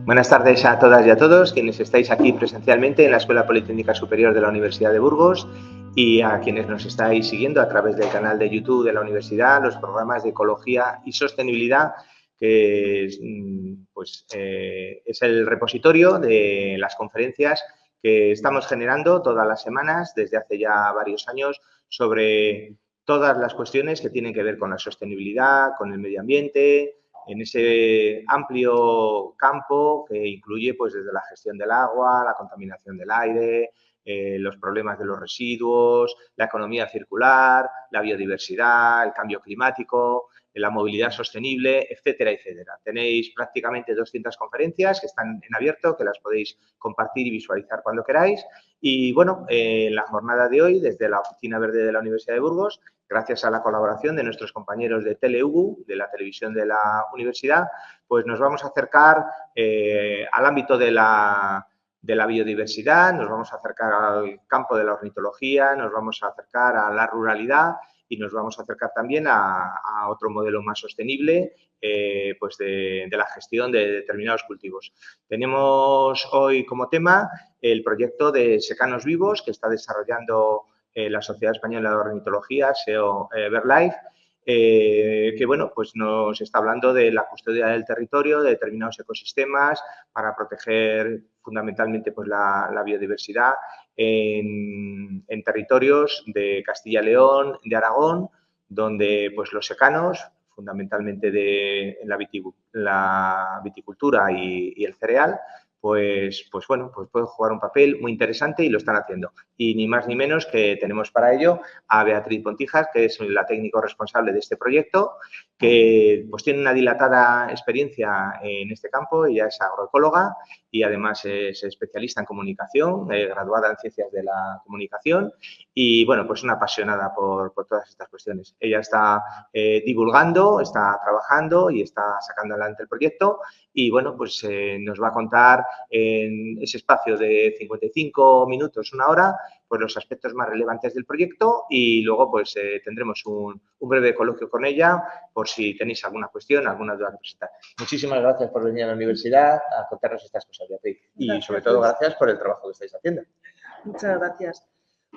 Buenas tardes a todas y a todos quienes estáis aquí presencialmente en la Escuela Politécnica Superior de la Universidad de Burgos y a quienes nos estáis siguiendo a través del canal de YouTube de la universidad, los programas de ecología y sostenibilidad, que es el repositorio de las conferencias que estamos generando todas las semanas desde hace ya varios años sobre todas las cuestiones que tienen que ver con la sostenibilidad, con el medio ambiente, en ese amplio campo que incluye pues desde la gestión del agua, la contaminación del aire, los problemas de los residuos, la economía circular, la biodiversidad, el cambio climático, la movilidad sostenible, etcétera, etcétera. Tenéis prácticamente 200 conferencias que están en abierto, que las podéis compartir y visualizar cuando queráis. Y bueno, en la jornada de hoy, desde la Oficina Verde de la Universidad de Burgos, gracias a la colaboración de nuestros compañeros de TeleUBU, de la televisión de la universidad, pues nos vamos a acercar al ámbito de la biodiversidad, nos vamos a acercar al campo de la ornitología, nos vamos a acercar a la ruralidad y nos vamos a acercar también a otro modelo más sostenible pues de la gestión de determinados cultivos. Tenemos hoy como tema el proyecto de secanos vivos que está desarrollando la Sociedad Española de Ornitología, SEO BirdLife, que bueno, pues nos está hablando de la custodia del territorio, de determinados ecosistemas para proteger fundamentalmente pues la biodiversidad en territorios de Castilla y León, de Aragón, donde pues los secanos, fundamentalmente en la viticultura y el cereal, pues pueden jugar un papel muy interesante y lo están haciendo. Y ni más ni menos que tenemos para ello a Beatriz Pontijas, que es la técnico responsable de este proyecto, que pues tiene una dilatada experiencia en este campo. Ella es agroecóloga y además es especialista en comunicación, graduada en Ciencias de la Comunicación y, bueno, pues una apasionada por todas estas cuestiones. Ella está divulgando, está trabajando y está sacando adelante el proyecto y, bueno, pues nos va a contar en ese espacio de 55 minutos, una hora, pues los aspectos más relevantes del proyecto y luego pues tendremos un breve coloquio con ella por si tenéis alguna cuestión, alguna duda que presentar. Muchísimas gracias por venir a la universidad a contarnos estas cosas, Beatriz. Y sobre todo gracias por el trabajo que estáis haciendo. Muchas gracias.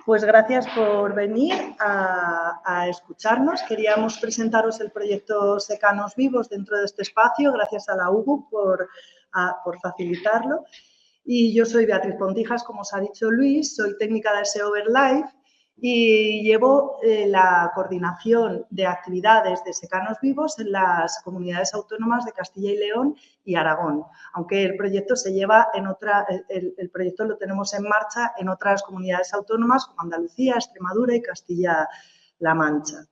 Pues gracias por venir a escucharnos. Queríamos presentaros el proyecto Secanos Vivos dentro de este espacio, gracias a la UBU por facilitarlo. Y yo soy Beatriz Pontijas, como os ha dicho Luis, soy técnica de SEO BirdLife y llevo la coordinación de actividades de secanos vivos en las comunidades autónomas de Castilla y León y Aragón, aunque el proyecto se lleva el proyecto lo tenemos en marcha en otras comunidades autónomas como Andalucía, Extremadura y Castilla-La Mancha.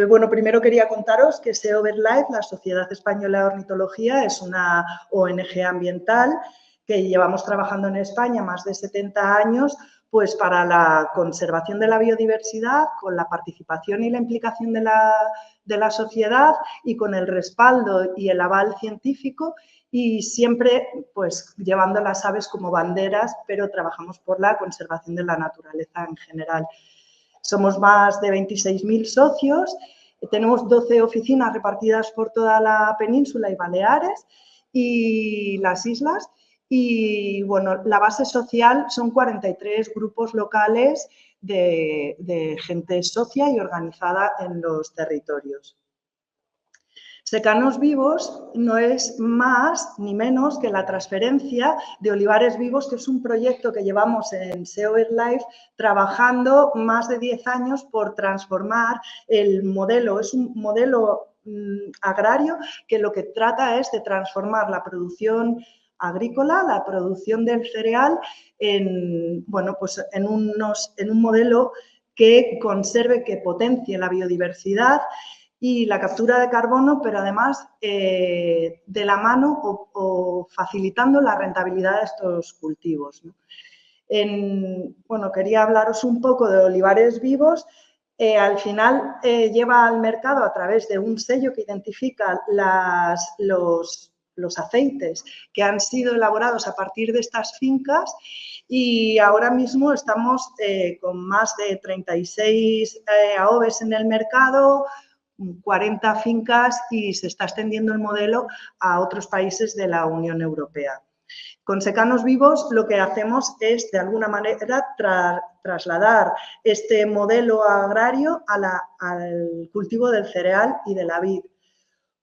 Bueno, primero quería contaros que SEO BirdLife, la Sociedad Española de Ornitología, es una ONG ambiental que llevamos trabajando en España más de 70 años pues para la conservación de la biodiversidad, con la participación y la implicación de la sociedad y con el respaldo y el aval científico y siempre pues llevando las aves como banderas, pero trabajamos por la conservación de la naturaleza en general. Somos más de 26.000 socios, tenemos 12 oficinas repartidas por toda la península y Baleares y las islas. Y, bueno, la base social son 43 grupos locales de gente socia y organizada en los territorios. Secanos Vivos no es más ni menos que la transferencia de olivares vivos, que es un proyecto que llevamos en SEO BirdLife trabajando más de 10 años por transformar el modelo. Es un modelo agrario que lo que trata es de transformar la producción agrícola, la producción del cereal, en un modelo que conserve, que potencie la biodiversidad y la captura de carbono, pero además de la mano o facilitando la rentabilidad de estos cultivos, ¿no? Bueno, quería hablaros un poco de olivares vivos. Al final lleva al mercado a través de un sello que identifica los aceites que han sido elaborados a partir de estas fincas y ahora mismo estamos con más de 36 AOVs en el mercado, 40 fincas y se está extendiendo el modelo a otros países de la Unión Europea. Con Secanos Vivos lo que hacemos es, de alguna manera, trasladar este modelo agrario al cultivo del cereal y de la vid.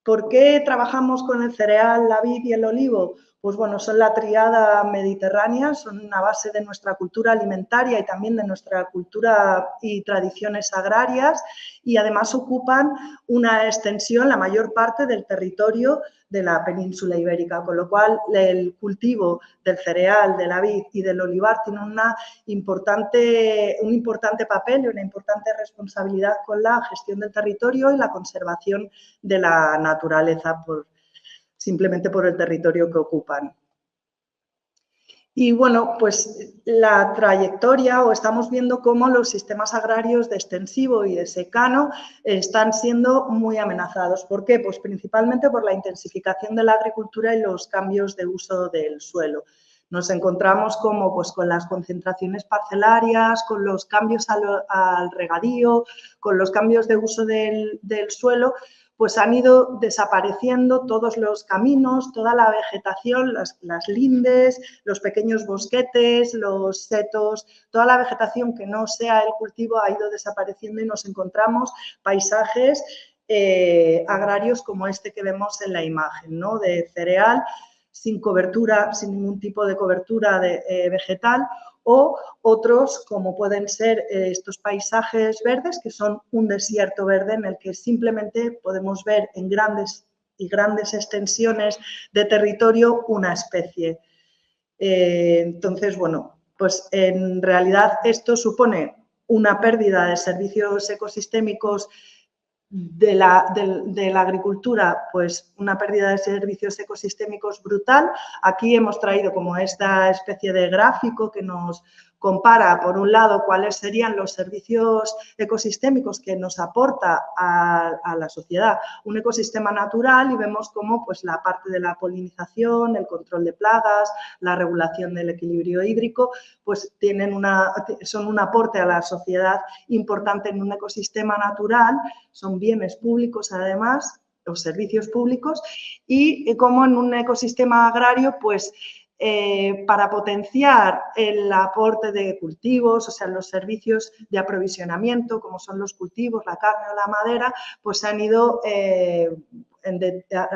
¿Por qué trabajamos con el cereal, la vid y el olivo? Pues bueno, son la tríada mediterránea, son una base de nuestra cultura alimentaria y también de nuestra cultura y tradiciones agrarias, y además ocupan una extensión, la mayor parte del territorio de la península ibérica, con lo cual el cultivo del cereal, de la vid y del olivar tiene un importante papel y una importante responsabilidad con la gestión del territorio y la conservación de la naturaleza simplemente por el territorio que ocupan. Y bueno, pues la trayectoria, o estamos viendo cómo los sistemas agrarios de extensivo y de secano están siendo muy amenazados. ¿Por qué? Pues principalmente por la intensificación de la agricultura y los cambios de uso del suelo. Nos encontramos como pues con las concentraciones parcelarias, con los cambios al regadío, con los cambios de uso del suelo, pues han ido desapareciendo todos los caminos, toda la vegetación, las lindes, los pequeños bosquetes, los setos, toda la vegetación que no sea el cultivo ha ido desapareciendo y nos encontramos paisajes agrarios como este que vemos en la imagen, ¿no? De cereal sin cobertura, sin ningún tipo de cobertura vegetal, o otros como pueden ser estos paisajes verdes, que son un desierto verde en el que simplemente podemos ver en grandes extensiones de territorio una especie. Entonces, bueno, pues en realidad esto supone una pérdida de servicios ecosistémicos de la agricultura, pues una pérdida de servicios ecosistémicos brutal. Aquí hemos traído como esta especie de gráfico que nos compara, por un lado, cuáles serían los servicios ecosistémicos que nos aporta a la sociedad un ecosistema natural, y vemos cómo pues, la parte de la polinización, el control de plagas, la regulación del equilibrio hídrico, pues son un aporte a la sociedad importante en un ecosistema natural, son bienes públicos además, los servicios públicos, y como en un ecosistema agrario, pues para potenciar el aporte de cultivos, o sea, los servicios de aprovisionamiento, como son los cultivos, la carne o la madera, pues ha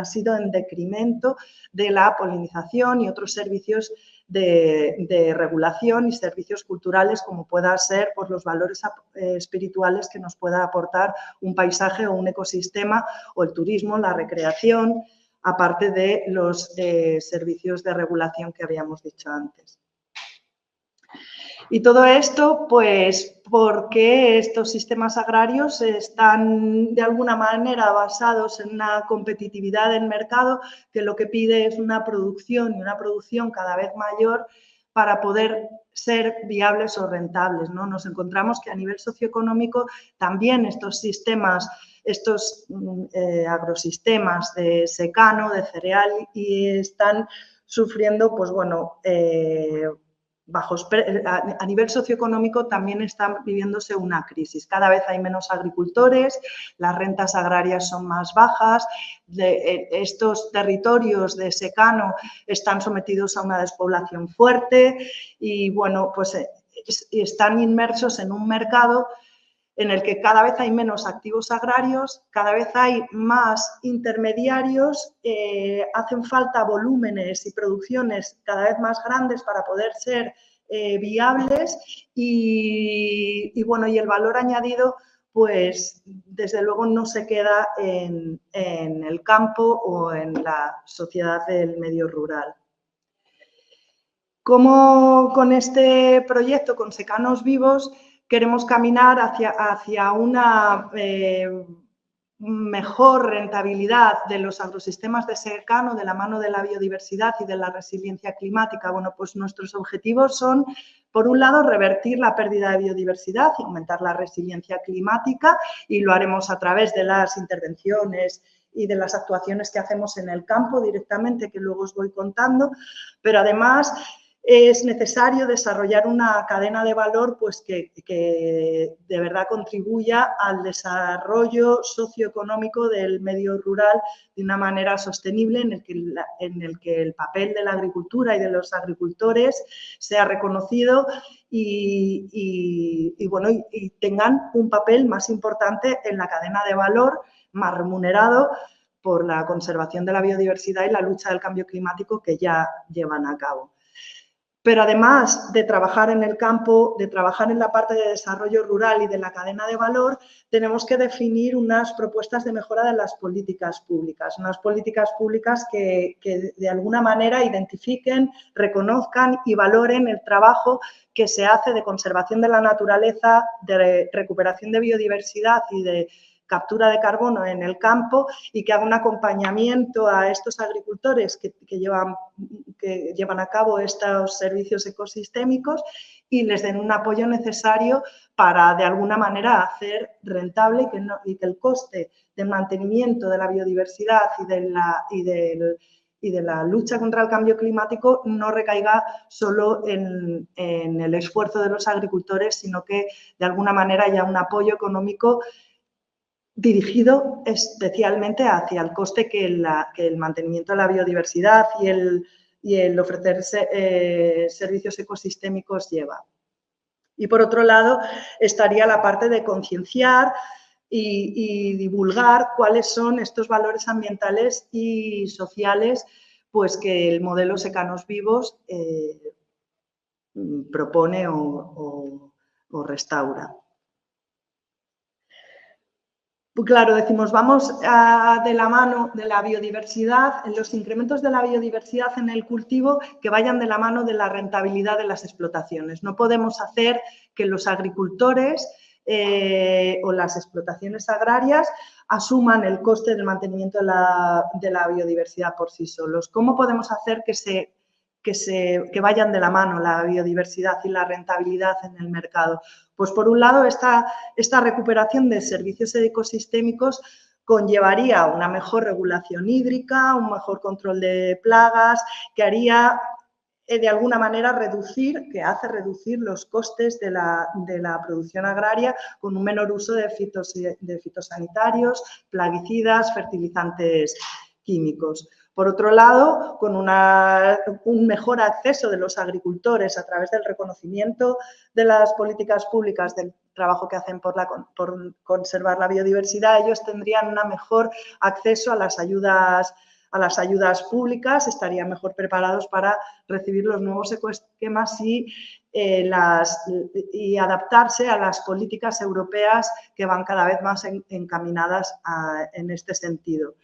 sido en detrimento de la polinización y otros servicios de regulación y servicios culturales, como pueda ser pues, los valores espirituales que nos pueda aportar un paisaje o un ecosistema, o el turismo, la recreación, aparte de los servicios de regulación que habíamos dicho antes. Y todo esto, pues, porque estos sistemas agrarios están de alguna manera basados en una competitividad del mercado que lo que pide es una producción y una producción cada vez mayor para poder ser viables o rentables, ¿no? Nos encontramos que a nivel socioeconómico también estos sistemas, estos agrosistemas de secano, de cereal, y están sufriendo, pues bueno, a nivel socioeconómico también está viviéndose una crisis. Cada vez hay menos agricultores, las rentas agrarias son más bajas, estos territorios de secano están sometidos a una despoblación fuerte y, bueno, pues están inmersos en un mercado en el que cada vez hay menos activos agrarios, cada vez hay más intermediarios, hacen falta volúmenes y producciones cada vez más grandes para poder ser viables y bueno, y el valor añadido, pues desde luego no se queda en el campo o en la sociedad del medio rural. ¿Cómo con este proyecto, con Secanos Vivos, queremos caminar hacia una mejor rentabilidad de los agrosistemas de secano de la mano de la biodiversidad y de la resiliencia climática? Bueno, pues nuestros objetivos son, por un lado, revertir la pérdida de biodiversidad y aumentar la resiliencia climática, y lo haremos a través de las intervenciones y de las actuaciones que hacemos en el campo directamente, que luego os voy contando, pero además es necesario desarrollar una cadena de valor pues, que de verdad contribuya al desarrollo socioeconómico del medio rural de una manera sostenible en el que el papel de la agricultura y de los agricultores sea reconocido y tengan un papel más importante en la cadena de valor, más remunerado por la conservación de la biodiversidad y la lucha del cambio climático que ya llevan a cabo. Pero además de trabajar en el campo, de trabajar en la parte de desarrollo rural y de la cadena de valor, tenemos que definir unas propuestas de mejora de las políticas públicas, unas políticas públicas que de alguna manera identifiquen, reconozcan y valoren el trabajo que se hace de conservación de la naturaleza, de recuperación de biodiversidad y de captura de carbono en el campo y que haga un acompañamiento a estos agricultores que llevan a cabo estos servicios ecosistémicos y les den un apoyo necesario para, de alguna manera, hacer rentable y que el coste del mantenimiento de la biodiversidad y de la lucha contra el cambio climático no recaiga solo en el esfuerzo de los agricultores, sino que, de alguna manera, haya un apoyo económico dirigido especialmente hacia el coste que el mantenimiento de la biodiversidad y el ofrecer servicios ecosistémicos lleva. Y por otro lado estaría la parte de concienciar y divulgar cuáles son estos valores ambientales y sociales pues, que el modelo Secanos Vivos propone o restaura. Claro, decimos, vamos de la mano de la biodiversidad, los incrementos de la biodiversidad en el cultivo que vayan de la mano de la rentabilidad de las explotaciones. No podemos hacer que los agricultores o las explotaciones agrarias asuman el coste del mantenimiento de la biodiversidad por sí solos. ¿Cómo podemos hacer que vayan de la mano la biodiversidad y la rentabilidad en el mercado? Pues por un lado, esta recuperación de servicios ecosistémicos conllevaría una mejor regulación hídrica, un mejor control de plagas, que haría de alguna manera hace reducir los costes de la producción agraria con un menor uso de fitosanitarios, plaguicidas, fertilizantes químicos. Por otro lado, con un mejor acceso de los agricultores a través del reconocimiento de las políticas públicas del trabajo que hacen por conservar la biodiversidad, ellos tendrían un mejor acceso a las ayudas públicas, estarían mejor preparados para recibir los nuevos ecoesquemas y adaptarse a las políticas europeas que van cada vez más encaminadas en este sentido.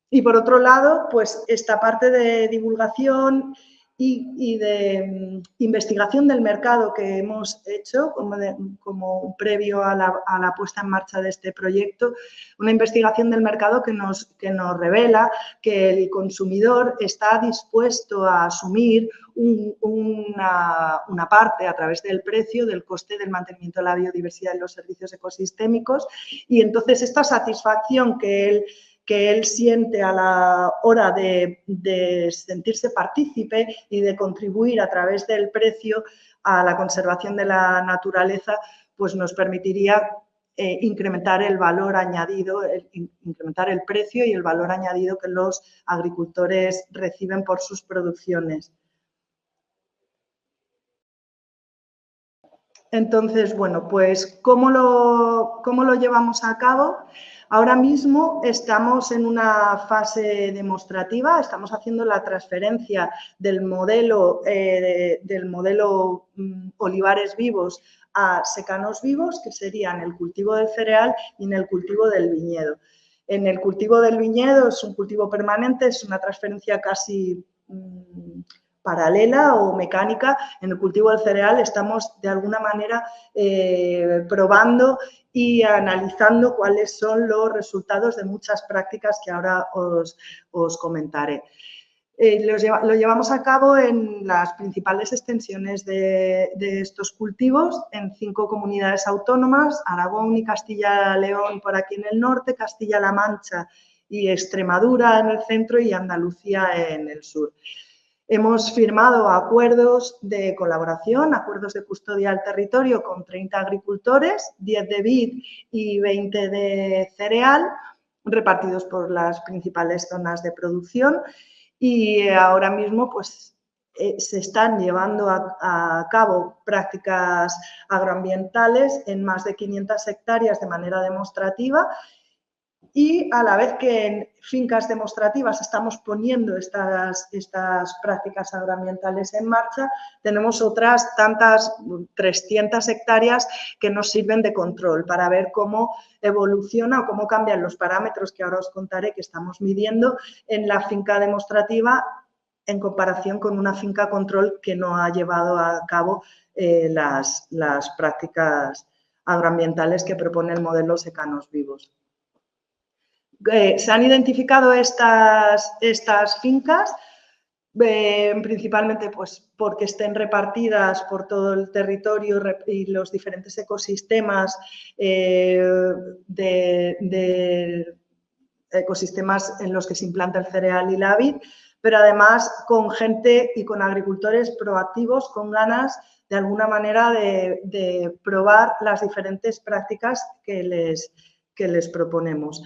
Y por otro lado, pues esta parte de divulgación y de investigación del mercado que hemos hecho como previo a la puesta en marcha de este proyecto, una investigación del mercado que nos revela que el consumidor está dispuesto a asumir una parte a través del precio del coste del mantenimiento de la biodiversidad y los servicios ecosistémicos, y entonces esta satisfacción que él siente a la hora de sentirse partícipe y de contribuir a través del precio a la conservación de la naturaleza, pues nos permitiría incrementar el valor añadido, incrementar el precio y el valor añadido que los agricultores reciben por sus producciones. Entonces, bueno, pues ¿cómo lo llevamos a cabo? Ahora mismo estamos en una fase demostrativa, estamos haciendo la transferencia del modelo Olivares Vivos a Secanos Vivos, que serían el cultivo del cereal y en el cultivo del viñedo. En el cultivo del viñedo es un cultivo permanente, es una transferencia casi paralela o mecánica. En el cultivo del cereal estamos de alguna manera probando y analizando cuáles son los resultados de muchas prácticas que ahora os comentaré. Lo llevamos a cabo en las principales extensiones de estos cultivos, en 5 comunidades autónomas, Aragón y Castilla-León por aquí en el norte, Castilla-La Mancha y Extremadura en el centro y Andalucía en el sur. Hemos firmado acuerdos de colaboración, acuerdos de custodia del territorio con 30 agricultores, 10 de vid y 20 de cereal, repartidos por las principales zonas de producción. Y ahora mismo pues, se están llevando a cabo prácticas agroambientales en más de 500 hectáreas de manera demostrativa. Y a la vez que en fincas demostrativas estamos poniendo estas prácticas agroambientales en marcha, tenemos otras tantas 300 hectáreas que nos sirven de control para ver cómo evoluciona o cómo cambian los parámetros que ahora os contaré que estamos midiendo en la finca demostrativa en comparación con una finca control que no ha llevado a cabo las prácticas agroambientales que propone el modelo Secanos Vivos. Se han identificado estas fincas principalmente pues, porque estén repartidas por todo el territorio y los diferentes ecosistemas ecosistemas en los que se implanta el cereal y la vid, pero además con gente y con agricultores proactivos, con ganas de alguna manera de probar las diferentes prácticas que les proponemos.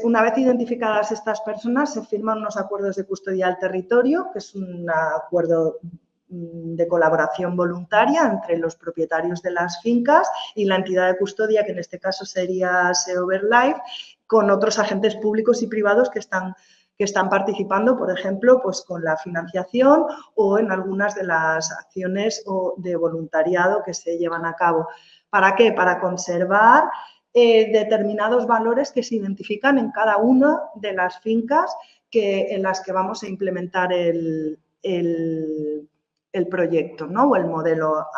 Una vez identificadas estas personas, se firman unos acuerdos de custodia del territorio, que es un acuerdo de colaboración voluntaria entre los propietarios de las fincas y la entidad de custodia, que en este caso sería SEOverlife, con otros agentes públicos y privados que están participando, por ejemplo, pues con la financiación o en algunas de las acciones de voluntariado que se llevan a cabo. ¿Para qué? Para conservar determinados valores que se identifican en cada una de las fincas en las que vamos a implementar el proyecto, ¿no? O el modelo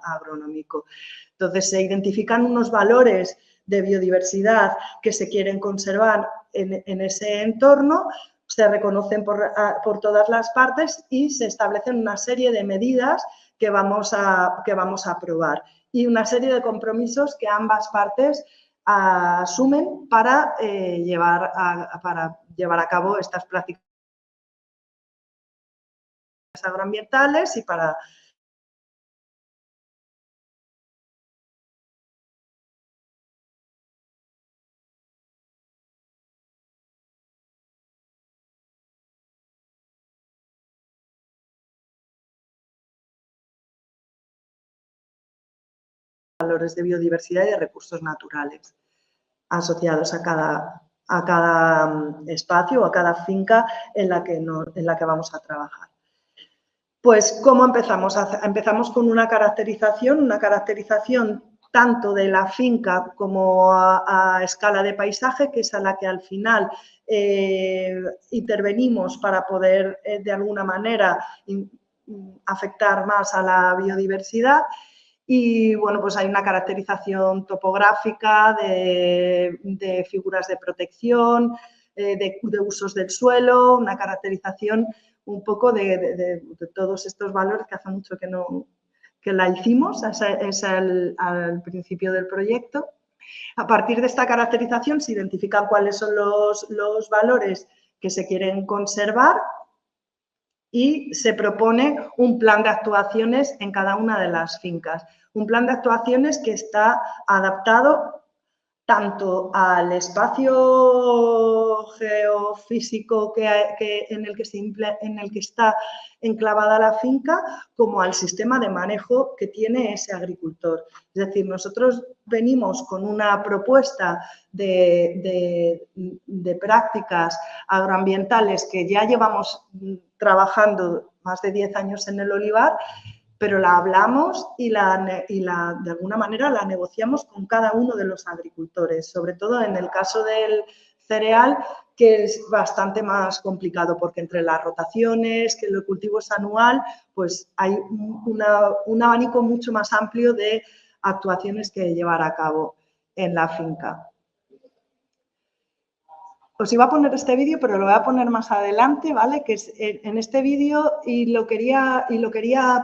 agronómico. Entonces, se identifican unos valores de biodiversidad que se quieren conservar en ese entorno, se reconocen por todas las partes y se establecen una serie de medidas que vamos a aprobar y una serie de compromisos que ambas partes asumen para llevar a cabo estas prácticas agroambientales y para valores de biodiversidad y de recursos naturales asociados a cada espacio o a cada finca en la que vamos a trabajar. Pues, ¿cómo empezamos? Empezamos con una caracterización tanto de la finca como a escala de paisaje, que es a la que al final intervenimos para poder, de alguna manera, afectar más a la biodiversidad. Y, bueno, pues hay una caracterización topográfica de figuras de protección, de usos del suelo, una caracterización un poco de todos estos valores que hace mucho que la hicimos, es al principio del proyecto. A partir de esta caracterización se identifican cuáles son los valores que se quieren conservar y se propone un plan de actuaciones en cada una de las fincas. Un plan de actuaciones que está adaptado tanto al espacio geofísico en el que está enclavada la finca, como al sistema de manejo que tiene ese agricultor. Es decir, nosotros venimos con una propuesta de prácticas agroambientales que ya llevamos trabajando más de 10 años en el olivar, pero la hablamos y de alguna manera la negociamos con cada uno de los agricultores, sobre todo en el caso del cereal, que es bastante más complicado, porque entre las rotaciones, que el cultivo es anual, pues hay un abanico mucho más amplio de actuaciones que llevar a cabo en la finca. Os iba a poner este vídeo, pero lo voy a poner más adelante, ¿vale? Que es en este vídeo y lo quería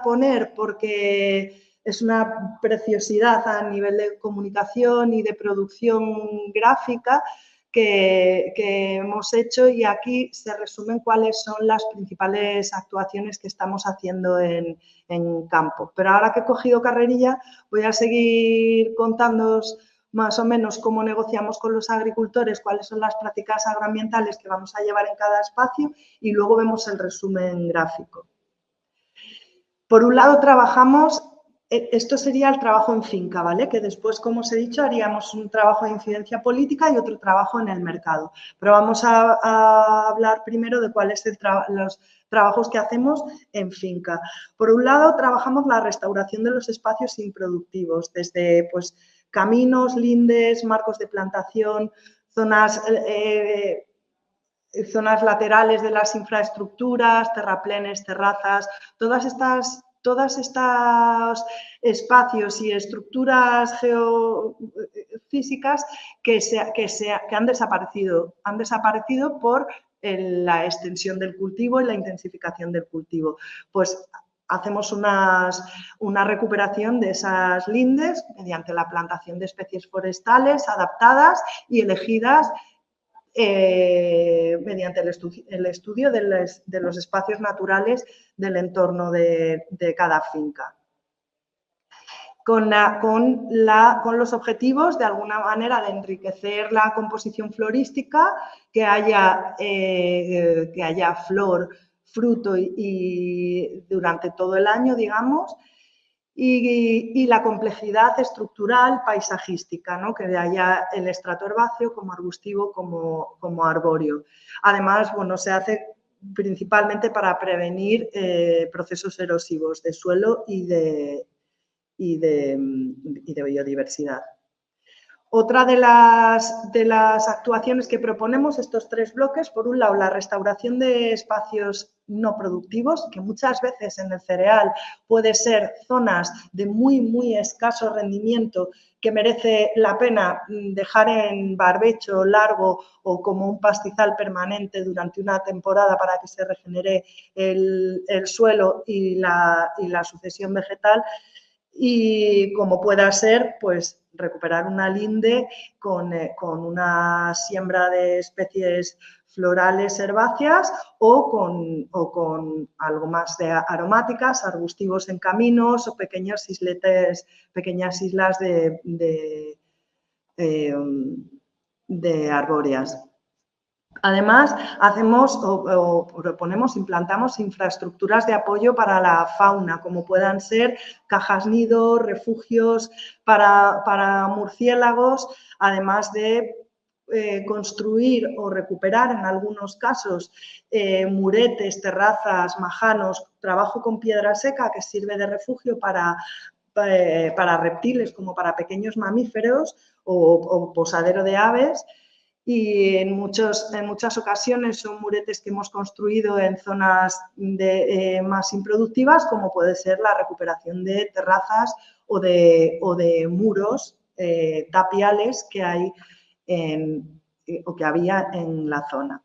poner porque es una preciosidad a nivel de comunicación y de producción gráfica. que hemos hecho, y aquí se resumen cuáles son las principales actuaciones que estamos haciendo en campo. Pero ahora que he cogido carrerilla, voy a seguir contándoos más o menos cómo negociamos con los agricultores, cuáles son las prácticas agroambientales que vamos a llevar en cada espacio, y luego vemos el resumen gráfico. Por un lado, trabajamos, esto sería el trabajo en finca, ¿vale? Que después, como os he dicho, haríamos un trabajo de incidencia política y otro trabajo en el mercado. Pero vamos a hablar primero de cuáles son los trabajos que hacemos en finca. Por un lado, trabajamos la restauración de los espacios improductivos, desde pues, caminos, lindes, marcos de plantación, zonas laterales de las infraestructuras, terraplenes, terrazas, todos estos espacios y estructuras geofísicas que han desaparecido. Han desaparecido por la extensión del cultivo y la intensificación del cultivo. Pues hacemos una recuperación de esas lindes mediante la plantación de especies forestales adaptadas y elegidas mediante el estudio de los espacios naturales del entorno de cada finca. Con los objetivos, de alguna manera, de enriquecer la composición florística, que haya flor, fruto y durante todo el año, digamos, y la complejidad estructural paisajística, ¿no? Que haya el estrato herbáceo como arbustivo como arbóreo. Además, bueno, se hace principalmente para prevenir procesos erosivos de suelo y de biodiversidad. Otra de las actuaciones que proponemos, estos tres bloques, por un lado, la restauración de espacios no productivos, que muchas veces en el cereal puede ser zonas de muy, muy escaso rendimiento que merece la pena dejar en barbecho largo o como un pastizal permanente durante una temporada para que se regenere el suelo y la sucesión vegetal. Y como pueda ser, pues recuperar una linde con una siembra de especies florales herbáceas o con algo más de aromáticas, arbustivos en caminos o pequeñas islas de arbóreas. Además, implantamos infraestructuras de apoyo para la fauna, como puedan ser cajas nido, refugios para murciélagos, además de construir o recuperar en algunos casos muretes, terrazas, majanos, trabajo con piedra seca que sirve de refugio para reptiles como para pequeños mamíferos o posadero de aves. Y en muchas ocasiones son muretes que hemos construido en zonas más improductivas, como puede ser la recuperación de terrazas o de muros tapiales que hay o que había en la zona.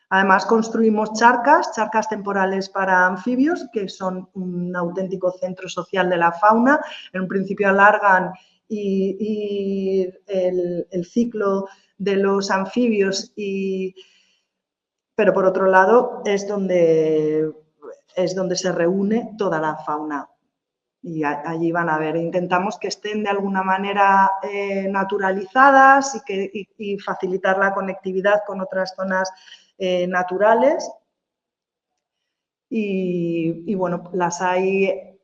Además, construimos charcas temporales para anfibios, que son un auténtico centro social de la fauna. En un principio alargan y el ciclo de los anfibios, pero por otro lado es donde se reúne toda la fauna. Y allí van a ver, intentamos que estén de alguna manera naturalizadas y facilitar la conectividad con otras zonas naturales. Y bueno, las hay,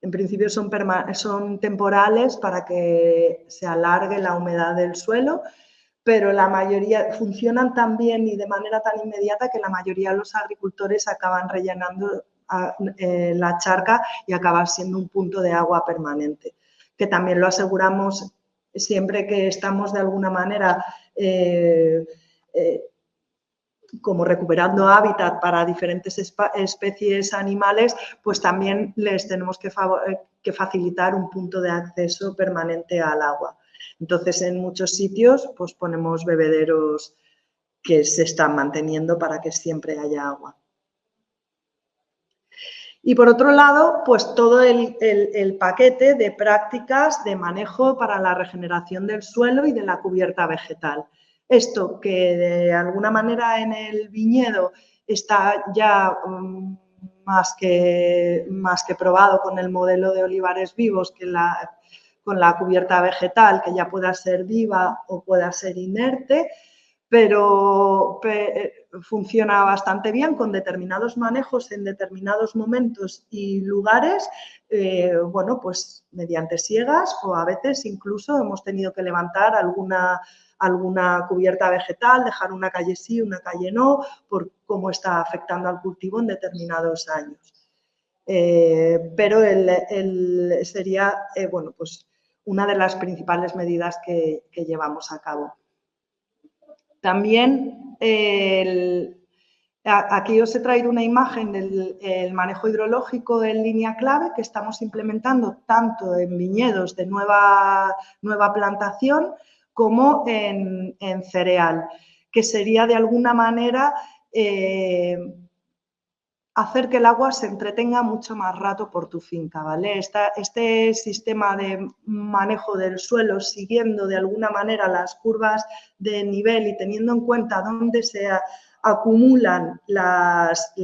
en principio son temporales para que se alargue la humedad del suelo, pero la mayoría funcionan tan bien y de manera tan inmediata que la mayoría de los agricultores acaban rellenando la charca y acaba siendo un punto de agua permanente, que también lo aseguramos siempre que estamos de alguna manera como recuperando hábitat para diferentes especies animales, pues también les tenemos que facilitar un punto de acceso permanente al agua. Entonces, en muchos sitios pues ponemos bebederos que se están manteniendo para que siempre haya agua. Y por otro lado, pues todo el paquete de prácticas de manejo para la regeneración del suelo y de la cubierta vegetal. Esto que de alguna manera en el viñedo está ya más que probado con el modelo de olivares vivos, con la cubierta vegetal, que ya pueda ser viva o pueda ser inerte, pero funciona bastante bien con determinados manejos en determinados momentos y lugares, bueno, pues mediante siegas o a veces incluso hemos tenido que levantar alguna cubierta vegetal, dejar una calle sí, una calle no, por cómo está afectando al cultivo en determinados años. Pero sería, bueno, pues una de las principales medidas que llevamos a cabo. También aquí os he traído una imagen del manejo hidrológico en línea clave que estamos implementando tanto en viñedos de nueva plantación como en cereal, que sería de alguna manera hacer que el agua se entretenga mucho más rato por tu finca, ¿vale? Este sistema de manejo del suelo, siguiendo de alguna manera las curvas de nivel y teniendo en cuenta dónde se acumulan las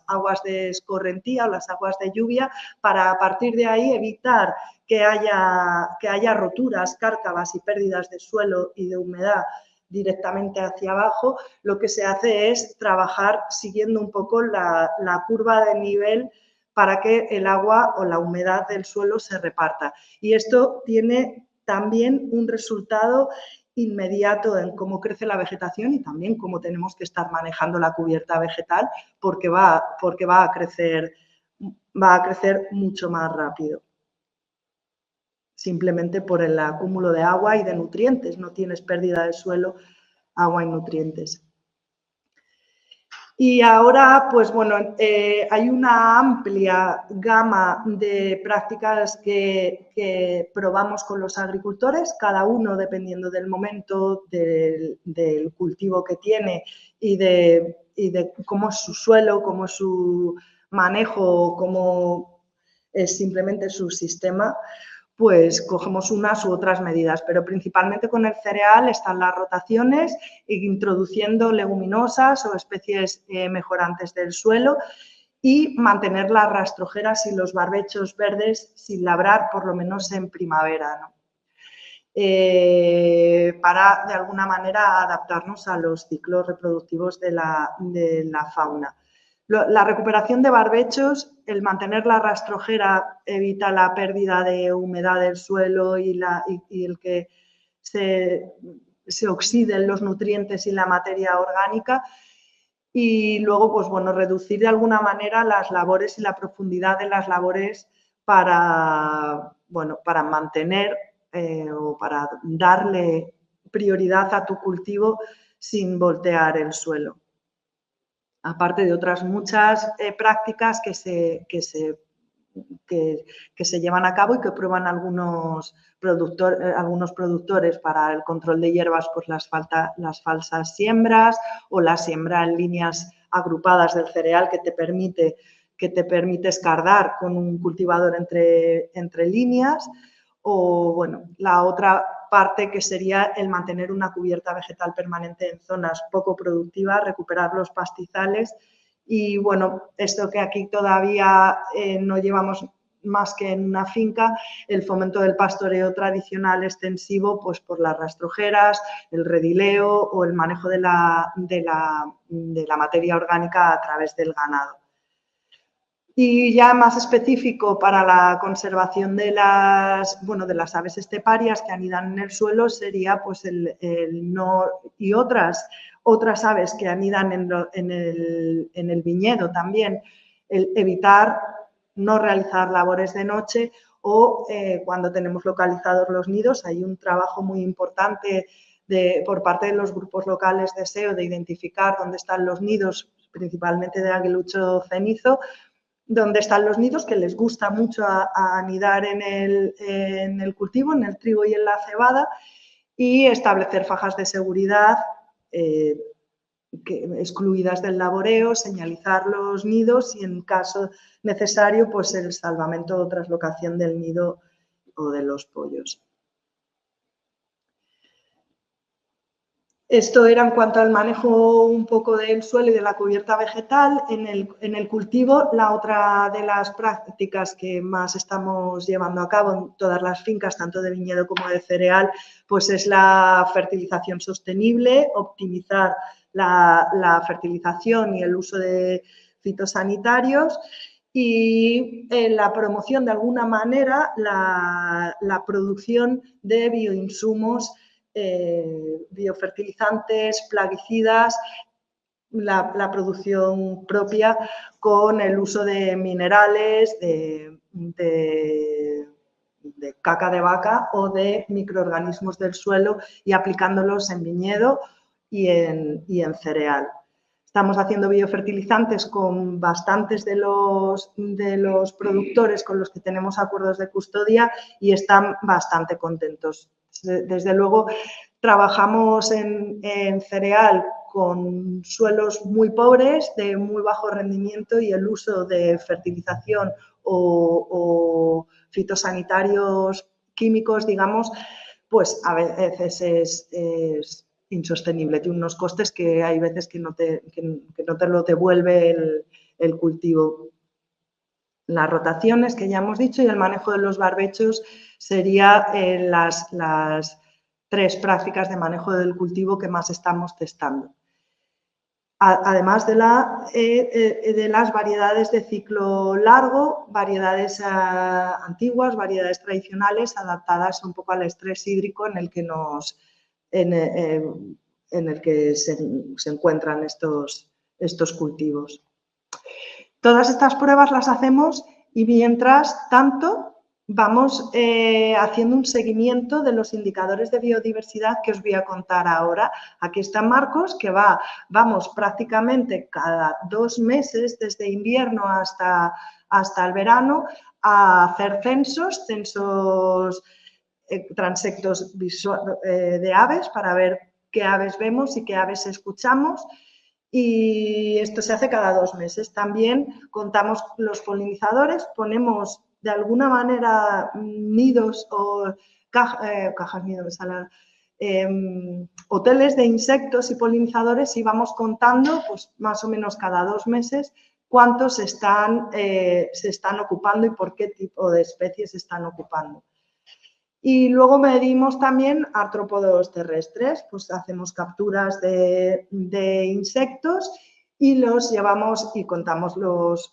aguas de escorrentía o las aguas de lluvia, para a partir de ahí evitar que haya roturas, cárcavas y pérdidas de suelo y de humedad directamente hacia abajo. Lo que se hace es trabajar siguiendo un poco la curva de nivel para que el agua o la humedad del suelo se reparta. Y esto tiene también un resultado inmediato en cómo crece la vegetación y también cómo tenemos que estar manejando la cubierta vegetal, porque va a crecer mucho más rápido. Simplemente por el acúmulo de agua y de nutrientes, no tienes pérdida de suelo, agua y nutrientes. Y ahora, pues bueno, hay una amplia gama de prácticas que probamos con los agricultores, cada uno dependiendo del momento, del cultivo que tiene y de cómo es su suelo, cómo es su manejo, cómo es simplemente su sistema. Pues cogemos unas u otras medidas, pero principalmente con el cereal están las rotaciones, introduciendo leguminosas o especies mejorantes del suelo y mantener las rastrojeras y los barbechos verdes sin labrar, por lo menos en primavera, ¿no? Para, de alguna manera, adaptarnos a los ciclos reproductivos de la fauna. La recuperación de barbechos, el mantener la rastrojera evita la pérdida de humedad del suelo y el que se oxiden los nutrientes y la materia orgánica. Y luego, pues bueno, reducir de alguna manera las labores y la profundidad de las labores para mantener o para darle prioridad a tu cultivo sin voltear el suelo. Aparte de otras muchas prácticas que se llevan a cabo y que prueban algunos productores para el control de hierbas, pues las falsas siembras o la siembra en líneas agrupadas del cereal que te permite escardar con un cultivador entre líneas, o bueno, la otra parte que sería el mantener una cubierta vegetal permanente en zonas poco productivas, recuperar los pastizales y bueno, esto que aquí todavía no llevamos más que en una finca, el fomento del pastoreo tradicional extensivo, pues por las rastrojeras, el redileo o el manejo de la materia orgánica a través del ganado. Y ya más específico para la conservación de las aves esteparias que anidan en el suelo sería pues y otras aves que anidan en el viñedo también, el evitar no realizar labores de noche o cuando tenemos localizados los nidos. Hay un trabajo muy importante por parte de los grupos locales de SEO de identificar dónde están los nidos, principalmente de aguilucho cenizo, donde están los nidos, que les gusta mucho anidar en el cultivo, en el trigo y en la cebada, y establecer fajas de seguridad excluidas del laboreo, señalizar los nidos y, en caso necesario, pues el salvamento o traslocación del nido o de los pollos. Esto era en cuanto al manejo un poco del suelo y de la cubierta vegetal. En el cultivo, la otra de las prácticas que más estamos llevando a cabo en todas las fincas, tanto de viñedo como de cereal, pues es la fertilización sostenible, optimizar la fertilización y el uso de fitosanitarios y la promoción, de alguna manera, la producción de bioinsumos, biofertilizantes, plaguicidas, la producción propia con el uso de minerales, de caca de vaca o de microorganismos del suelo y aplicándolos en viñedo y en cereal. Estamos haciendo biofertilizantes con bastantes de los productores con los que tenemos acuerdos de custodia y están bastante contentos. Desde luego, trabajamos en cereal con suelos muy pobres, de muy bajo rendimiento, y el uso de fertilización o fitosanitarios químicos, digamos, pues a veces es insostenible. Tiene unos costes que hay veces que no te lo devuelve el cultivo. Las rotaciones, que ya hemos dicho, y el manejo de los barbechos serían las 3 prácticas de manejo del cultivo que más estamos testando. Además de las variedades de ciclo largo, variedades antiguas, variedades tradicionales, adaptadas un poco al estrés hídrico en el que se encuentran estos cultivos. Todas estas pruebas las hacemos y, mientras tanto, vamos haciendo un seguimiento de los indicadores de biodiversidad que os voy a contar ahora. Aquí está Marcos, que vamos prácticamente cada 2 meses, desde invierno hasta el verano, a hacer censos transectos de aves, para ver qué aves vemos y qué aves escuchamos. Y esto se hace cada 2 meses. También contamos los polinizadores, ponemos de alguna manera nidos o cajas nidos, hoteles de insectos y polinizadores, y vamos contando, pues más o menos cada 2 meses, cuántos se están ocupando y por qué tipo de especies se están ocupando. Y luego medimos también artrópodos terrestres, pues hacemos capturas de insectos y los llevamos y contamos los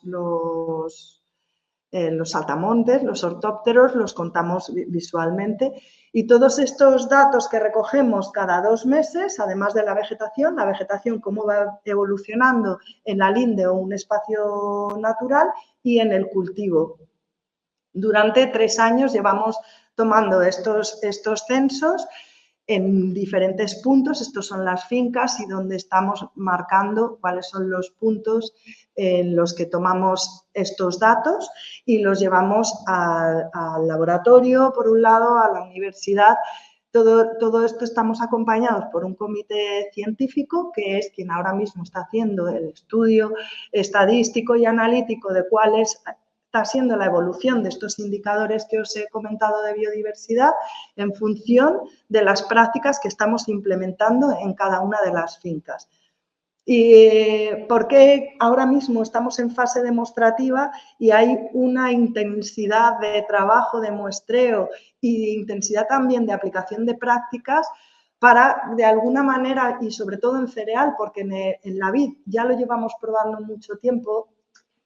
saltamontes, los ortópteros, los contamos visualmente. Y todos estos datos que recogemos cada 2 meses, además de la vegetación cómo va evolucionando en la linde o un espacio natural, y en el cultivo. Durante 3 años llevamos tomando estos censos en diferentes puntos. Estos son las fincas y donde estamos marcando cuáles son los puntos en los que tomamos estos datos y los llevamos al laboratorio, por un lado, a la universidad. Todo esto estamos acompañados por un comité científico, que es quien ahora mismo está haciendo el estudio estadístico y analítico de cuál está siendo la evolución de estos indicadores que os he comentado de biodiversidad en función de las prácticas que estamos implementando en cada una de las fincas. ¿Y por qué ahora mismo estamos en fase demostrativa y hay una intensidad de trabajo, de muestreo y intensidad también de aplicación de prácticas para, de alguna manera, y sobre todo en cereal, porque en la vid ya lo llevamos probando mucho tiempo,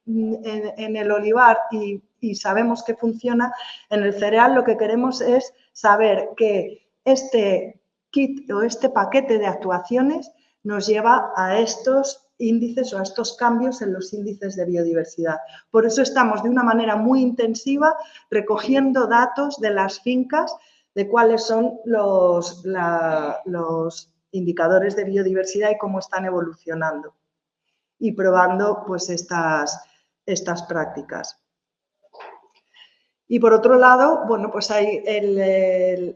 en el olivar, y sabemos que funciona? En el cereal lo que queremos es saber que este kit o este paquete de actuaciones nos lleva a estos índices o a estos cambios en los índices de biodiversidad. Por eso estamos de una manera muy intensiva recogiendo datos de las fincas de cuáles son los indicadores de biodiversidad y cómo están evolucionando, y probando pues estas prácticas. Y por otro lado, bueno, pues hay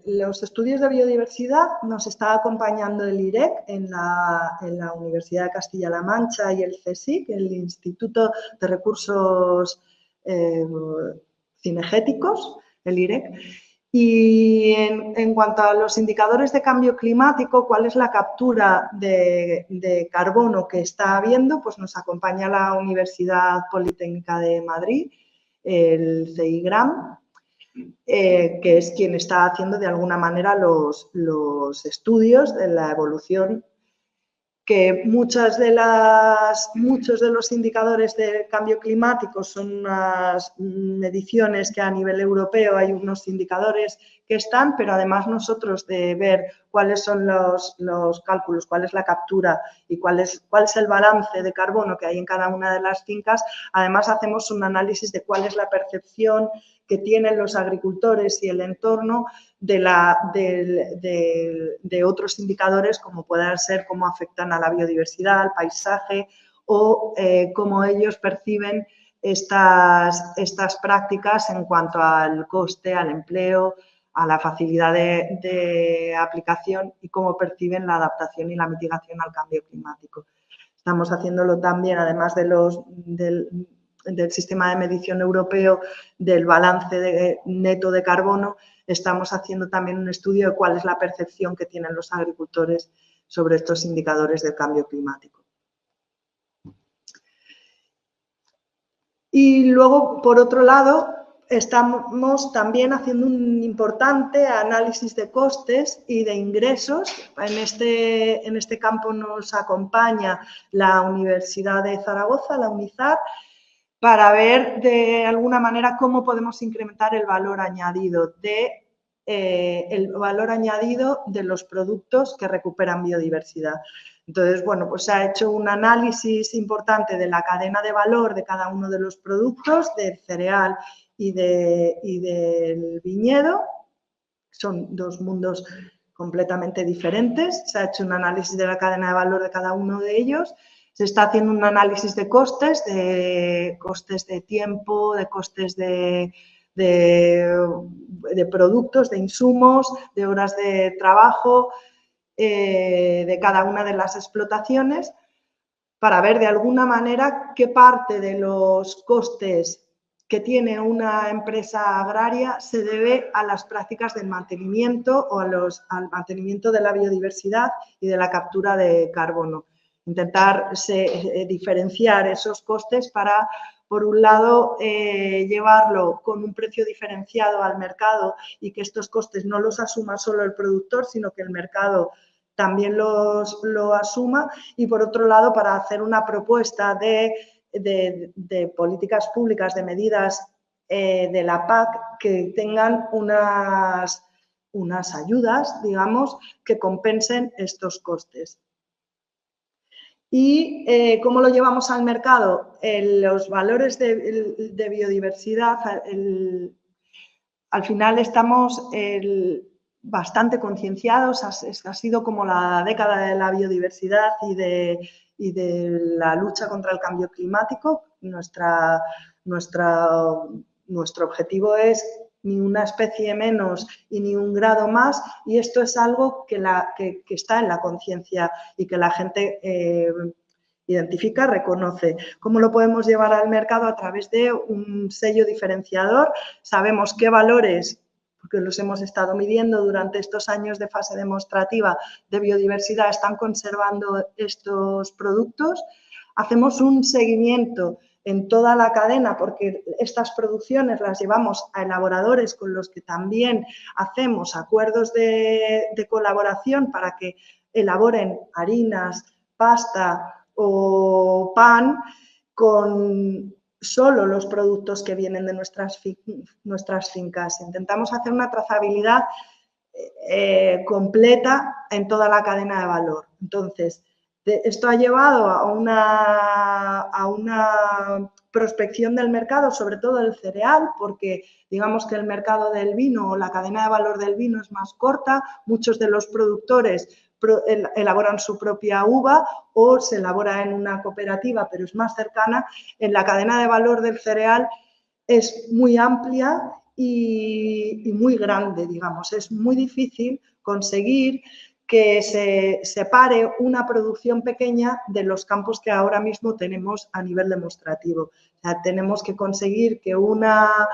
los estudios de biodiversidad. Nos está acompañando el IREC en la Universidad de Castilla-La Mancha y el CSIC, el Instituto de Recursos Cinegéticos, el IREC. Y en cuanto a los indicadores de cambio climático, ¿cuál es la captura de carbono que está habiendo? Pues nos acompaña la Universidad Politécnica de Madrid, el CIGRAM, que es quien está haciendo de alguna manera los estudios de la evolución, que muchos de los indicadores de cambio climático son unas mediciones que a nivel europeo hay unos indicadores que están, pero además nosotros de ver cuáles son los cálculos, cuál es la captura y cuál es el balance de carbono que hay en cada una de las fincas, además hacemos un análisis de cuál es la percepción que tienen los agricultores y el entorno de otros indicadores como puedan ser cómo afectan a la biodiversidad, al paisaje o cómo ellos perciben estas prácticas en cuanto al coste, al empleo, a la facilidad de aplicación y cómo perciben la adaptación y la mitigación al cambio climático. Estamos haciéndolo también, además del sistema de medición europeo del balance neto de carbono, estamos haciendo también un estudio de cuál es la percepción que tienen los agricultores sobre estos indicadores del cambio climático. Y luego, por otro lado, estamos también haciendo un importante análisis de costes y de ingresos. En este campo nos acompaña la Universidad de Zaragoza, la UNIZAR, para ver de alguna manera cómo podemos incrementar el valor añadido de los productos que recuperan biodiversidad. Entonces, bueno, pues se ha hecho un análisis importante de la cadena de valor de cada uno de los productos, del cereal y del viñedo. Son dos mundos completamente diferentes. Se ha hecho un análisis de la cadena de valor de cada uno de ellos. Se está haciendo un análisis de costes de tiempo, de costes de productos, de insumos, de horas de trabajo de cada una de las explotaciones para ver de alguna manera qué parte de los costes que tiene una empresa agraria se debe a las prácticas del mantenimiento o al mantenimiento de la biodiversidad y de la captura de carbono. Intentar diferenciar esos costes para, por un lado, llevarlo con un precio diferenciado al mercado y que estos costes no los asuma solo el productor, sino que el mercado también lo asuma, y por otro lado, para hacer una propuesta de políticas públicas, de medidas de la PAC que tengan unas ayudas, digamos, que compensen estos costes. ¿Y cómo lo llevamos al mercado? Los valores de biodiversidad, al final estamos bastante concienciados, ha sido como la década de la biodiversidad y de la lucha contra el cambio climático. Nuestro objetivo es ni una especie menos y ni un grado más, y esto es algo que está en la conciencia y que la gente identifica, reconoce. ¿Cómo lo podemos llevar al mercado? A través de un sello diferenciador. Sabemos qué valores, porque los hemos estado midiendo durante estos años de fase demostrativa de biodiversidad, están conservando estos productos. Hacemos un seguimiento en toda la cadena, porque estas producciones las llevamos a elaboradores con los que también hacemos acuerdos de colaboración para que elaboren harinas, pasta o pan con solo los productos que vienen de nuestras fincas. Intentamos hacer una trazabilidad completa en toda la cadena de valor. Entonces, esto ha llevado a una prospección del mercado, sobre todo del cereal, porque digamos que el mercado del vino o la cadena de valor del vino es más corta. Muchos de los productores elaboran su propia uva o se elabora en una cooperativa, pero es más cercana. En la cadena de valor del cereal es muy amplia y muy grande, digamos. Es muy difícil conseguir que se separe una producción pequeña de los campos que ahora mismo tenemos a nivel demostrativo. O sea, tenemos que conseguir que una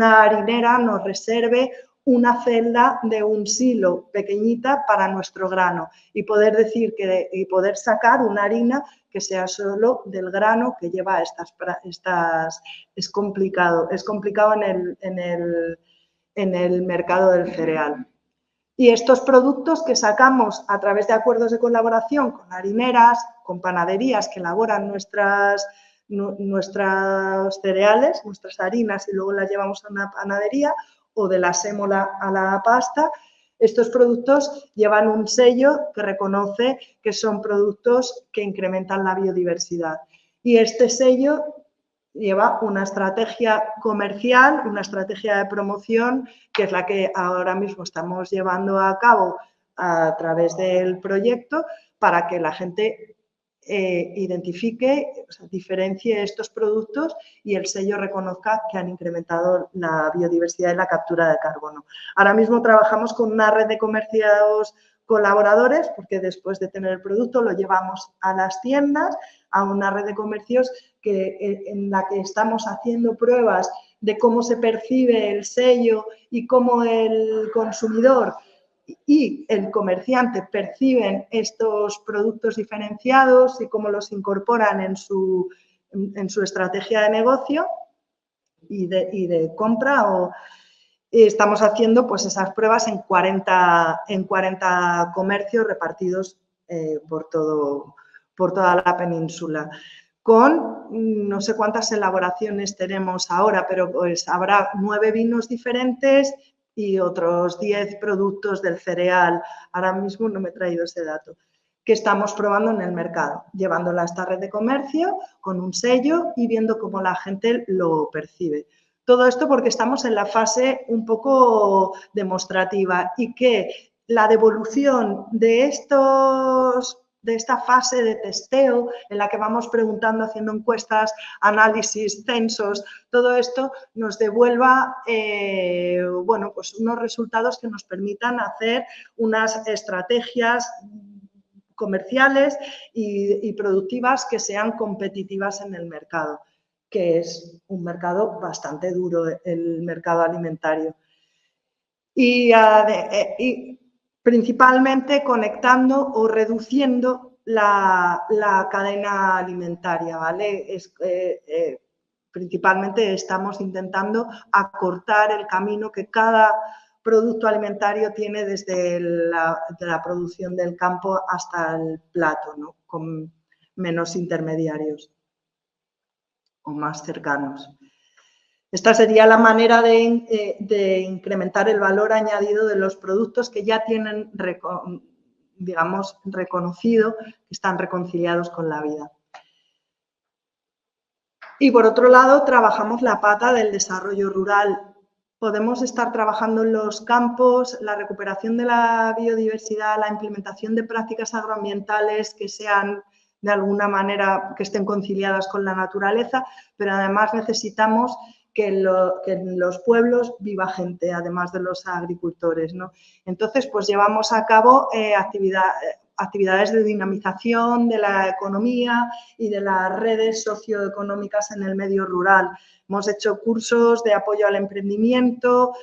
harinera nos reserve una celda de un silo pequeñita para nuestro grano y poder decir y poder sacar una harina que sea solo del grano que lleva estas es complicado en el mercado del cereal. Y estos productos que sacamos a través de acuerdos de colaboración con harineras, con panaderías que elaboran nuestras cereales, nuestras harinas y luego las llevamos a una panadería, o de la sémola a la pasta, estos productos llevan un sello que reconoce que son productos que incrementan la biodiversidad. Y este sello lleva una estrategia comercial, una estrategia de promoción, que es la que ahora mismo estamos llevando a cabo a través del proyecto para que la gente identifique, o sea, diferencie estos productos y el sello reconozca que han incrementado la biodiversidad y la captura de carbono. Ahora mismo trabajamos con una red de comercios colaboradores, porque después de tener el producto lo llevamos a las tiendas, a una red de comercios en la que estamos haciendo pruebas de cómo se percibe el sello y cómo el consumidor y el comerciante perciben estos productos diferenciados y cómo los incorporan en su estrategia de negocio y de compra. Estamos haciendo pues esas pruebas en 40 comercios repartidos por toda la península, con no sé cuántas elaboraciones tenemos ahora, pero pues habrá 9 vinos diferentes y otros 10 productos del cereal. Ahora mismo no me he traído ese dato, que estamos probando en el mercado, llevándola a esta red de comercio con un sello y viendo cómo la gente lo percibe. Todo esto porque estamos en la fase un poco demostrativa y que la devolución de esta fase de testeo en la que vamos preguntando, haciendo encuestas, análisis, censos, todo esto nos devuelva bueno, pues unos resultados que nos permitan hacer unas estrategias comerciales y productivas que sean competitivas en el mercado, que es un mercado bastante duro, el mercado alimentario. Y principalmente conectando o reduciendo la cadena alimentaria, ¿vale? Principalmente estamos intentando acortar el camino que cada producto alimentario tiene desde la producción del campo hasta el plato, ¿no? Con menos intermediarios o más cercanos. Esta sería la manera de incrementar el valor añadido de los productos que ya tienen, digamos, reconocido, que están reconciliados con la vida. Y por otro lado, trabajamos la pata del desarrollo rural. Podemos estar trabajando en los campos, la recuperación de la biodiversidad, la implementación de prácticas agroambientales que sean de alguna manera, que estén conciliadas con la naturaleza, pero además necesitamos que en los pueblos viva gente, además de los agricultores, ¿no? Entonces, pues llevamos a cabo actividades de dinamización de la economía y de las redes socioeconómicas en el medio rural. Hemos hecho cursos de apoyo al emprendimiento,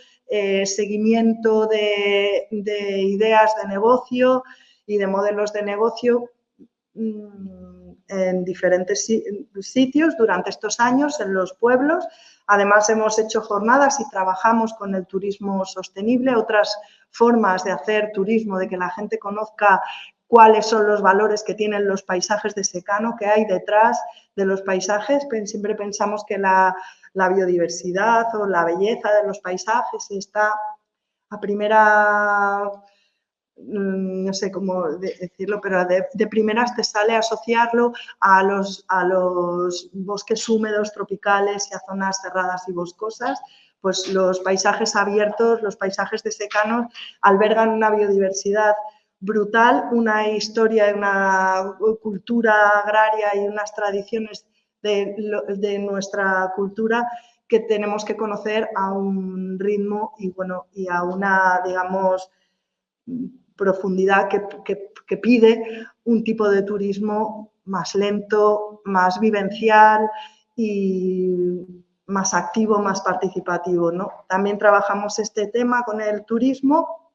seguimiento de ideas de negocio y de modelos de negocio en diferentes sitios durante estos años en los pueblos. Además, hemos hecho jornadas y trabajamos con el turismo sostenible, otras formas de hacer turismo, de que la gente conozca cuáles son los valores que tienen los paisajes de secano, que hay detrás de los paisajes. Siempre pensamos que la biodiversidad o la belleza de los paisajes está a primera, no sé cómo decirlo, pero de primeras te sale asociarlo a los bosques húmedos tropicales y a zonas cerradas y boscosas. Pues los paisajes abiertos, los paisajes de secano albergan una biodiversidad brutal, una historia, una cultura agraria y unas tradiciones de nuestra cultura que tenemos que conocer a un ritmo y a una, digamos, profundidad que pide un tipo de turismo más lento, más vivencial y más activo, más participativo, ¿no? También trabajamos este tema con el turismo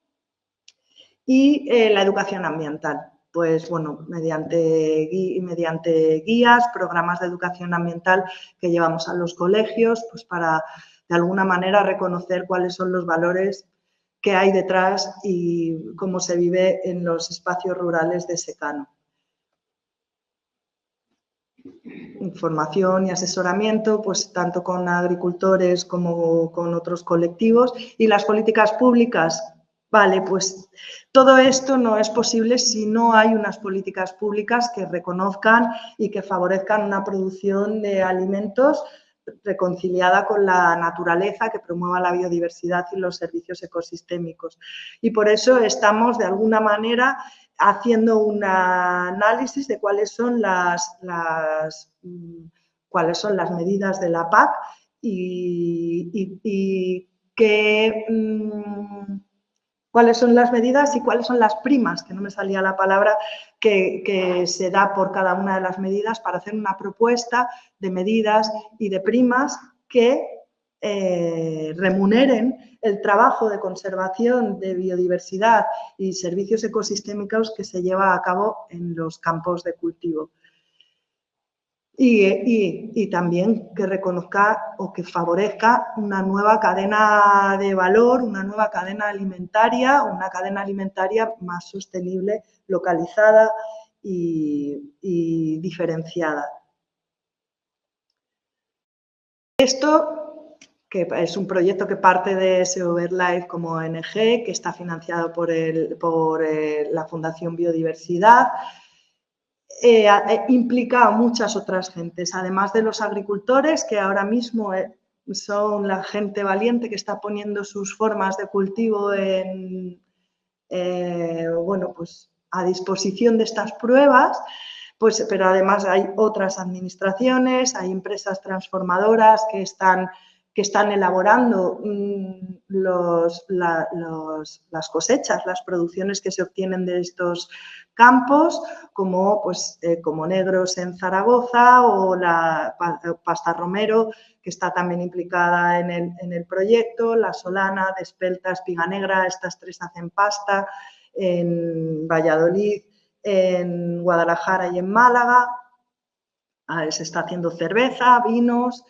y la educación ambiental. Pues bueno, mediante guías, programas de educación ambiental que llevamos a los colegios, pues para de alguna manera reconocer cuáles son los valores que hay detrás y cómo se vive en los espacios rurales de secano. Información y asesoramiento, pues tanto con agricultores como con otros colectivos. Y las políticas públicas, vale, pues todo esto no es posible si no hay unas políticas públicas que reconozcan y que favorezcan una producción de alimentos reconciliada con la naturaleza, que promueva la biodiversidad y los servicios ecosistémicos. Y por eso estamos, de alguna manera, haciendo un análisis de cuáles son las medidas de la PAC y cuáles son las medidas y cuáles son las primas, que no me salía la palabra, que se da por cada una de las medidas para hacer una propuesta de medidas y de primas que remuneren el trabajo de conservación de biodiversidad y servicios ecosistémicos que se lleva a cabo en los campos de cultivo. Y también que reconozca o que favorezca una nueva cadena de valor, una nueva cadena alimentaria, una cadena alimentaria más sostenible, localizada y diferenciada. Esto, que es un proyecto que parte de SEO Birdlife como ONG, que está financiado por la Fundación Biodiversidad, implica a muchas otras gentes, además de los agricultores, que ahora mismo son la gente valiente que está poniendo sus formas de cultivo pues a disposición de estas pruebas. Pues, pero además hay otras administraciones, hay empresas transformadoras que están elaborando las cosechas, las producciones que se obtienen de estos campos, como Negros en Zaragoza o la Pasta Romero, que está también implicada en el proyecto, La Solana, Despelta, Espiga Negra, estas tres hacen pasta, en Valladolid, en Guadalajara y en Málaga. Se está haciendo cerveza, vinos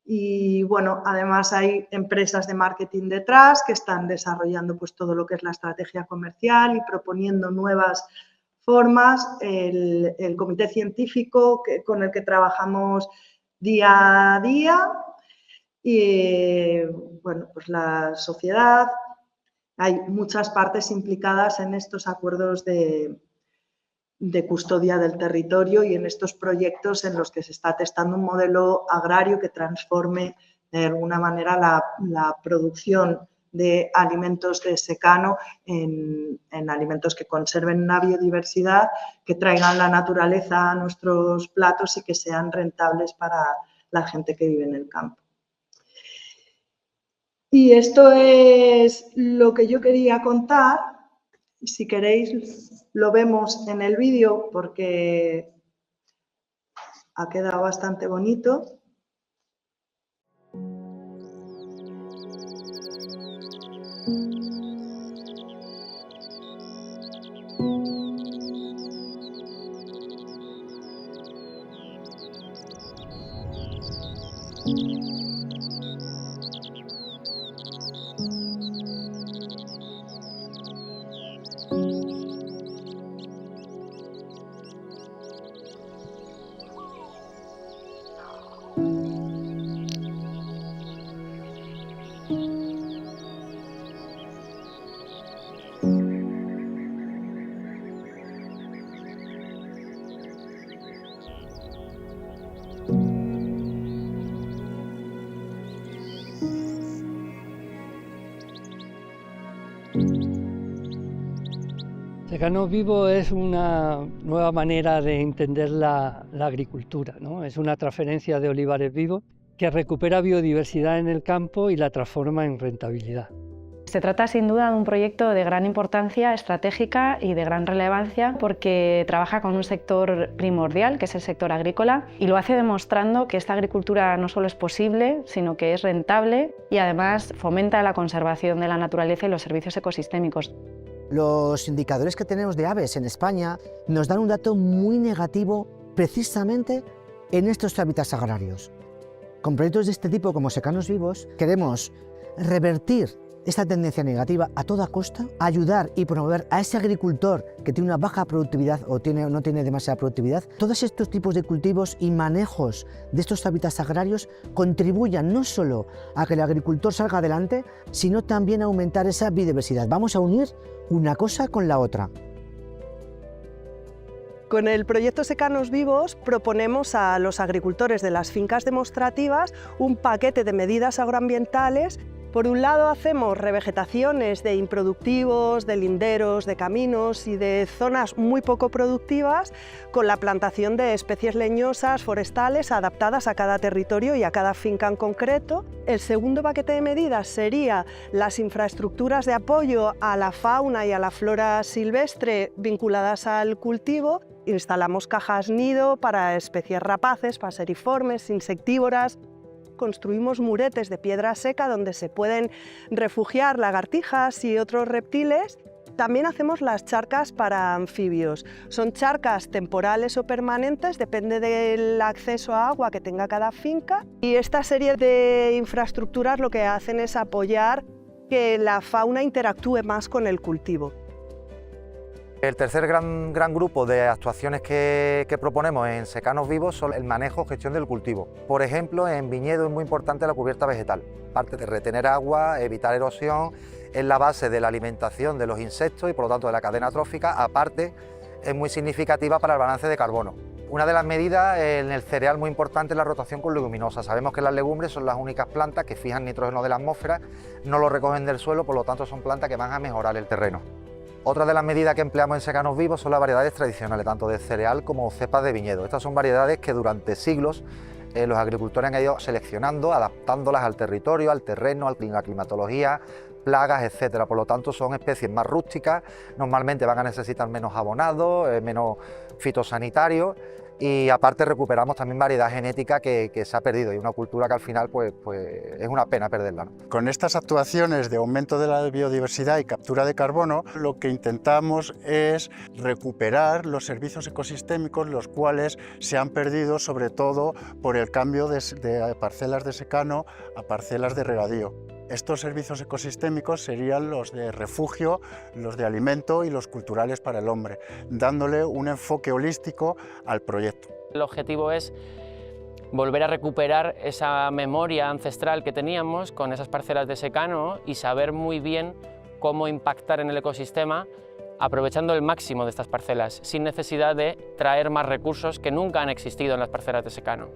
y, bueno, además hay empresas de marketing detrás que están desarrollando pues todo lo que es la estrategia comercial y proponiendo nuevas formas. El comité científico con el que trabajamos día a día y, bueno, pues la sociedad. Hay muchas partes implicadas en estos acuerdos de custodia del territorio y en estos proyectos en los que se está testando un modelo agrario que transforme de alguna manera la producción de alimentos de secano en alimentos que conserven una biodiversidad, que traigan la naturaleza a nuestros platos y que sean rentables para la gente que vive en el campo. Y esto es lo que yo quería contar. Si queréis, lo vemos en el vídeo porque ha quedado bastante bonito. Secano Vivo es una nueva manera de entender la agricultura, ¿no? Es una transferencia de olivares vivos que recupera biodiversidad en el campo y la transforma en rentabilidad. Se trata sin duda de un proyecto de gran importancia estratégica y de gran relevancia porque trabaja con un sector primordial, que es el sector agrícola, y lo hace demostrando que esta agricultura no solo es posible, sino que es rentable y además fomenta la conservación de la naturaleza y los servicios ecosistémicos. Los indicadores que tenemos de aves en España nos dan un dato muy negativo precisamente en estos hábitats agrarios. Con proyectos de este tipo como Secanos Vivos queremos revertir esta tendencia negativa a toda costa, ayudar y promover a ese agricultor que tiene una baja productividad o no tiene demasiada productividad. Todos estos tipos de cultivos y manejos de estos hábitats agrarios contribuyan no solo a que el agricultor salga adelante, sino también a aumentar esa biodiversidad. Vamos a unir una cosa con la otra. Con el proyecto Secanos Vivos proponemos a los agricultores de las fincas demostrativas un paquete de medidas agroambientales. Por un lado hacemos revegetaciones de improductivos, de linderos, de caminos y de zonas muy poco productivas con la plantación de especies leñosas forestales adaptadas a cada territorio y a cada finca en concreto. El segundo paquete de medidas sería las infraestructuras de apoyo a la fauna y a la flora silvestre vinculadas al cultivo. Instalamos cajas nido para especies rapaces, paseriformes, insectívoras. Construimos muretes de piedra seca donde se pueden refugiar lagartijas y otros reptiles. También hacemos las charcas para anfibios. Son charcas temporales o permanentes, depende del acceso a agua que tenga cada finca. Y esta serie de infraestructuras lo que hacen es apoyar que la fauna interactúe más con el cultivo. El tercer gran grupo de actuaciones que proponemos en Secanos Vivos son el manejo y gestión del cultivo. Por ejemplo, en viñedo es muy importante la cubierta vegetal. Aparte de retener agua, evitar erosión, es la base de la alimentación de los insectos y por lo tanto de la cadena trófica, aparte es muy significativa para el balance de carbono. Una de las medidas en el cereal muy importante es la rotación con leguminosas. Sabemos que las legumbres son las únicas plantas que fijan nitrógeno de la atmósfera, no lo recogen del suelo, por lo tanto son plantas que van a mejorar el terreno. Otra de las medidas que empleamos en Secanos Vivos son las variedades tradicionales, tanto de cereal como cepas de viñedo. Estas son variedades que durante siglos los agricultores han ido seleccionando, adaptándolas al territorio, al terreno, a la climatología, plagas, etcétera. Por lo tanto, son especies más rústicas, normalmente van a necesitar menos abonado, menos fitosanitarios y aparte recuperamos también variedad genética que se ha perdido y una cultura que al final pues es una pena perderla, ¿no? Con estas actuaciones de aumento de la biodiversidad y captura de carbono, lo que intentamos es recuperar los servicios ecosistémicos, los cuales se han perdido sobre todo por el cambio de parcelas de secano a parcelas de regadío. Estos servicios ecosistémicos serían los de refugio, los de alimento y los culturales para el hombre, dándole un enfoque holístico al proyecto. El objetivo es volver a recuperar esa memoria ancestral que teníamos con esas parcelas de secano y saber muy bien cómo impactar en el ecosistema aprovechando el máximo de estas parcelas, sin necesidad de traer más recursos que nunca han existido en las parcelas de secano.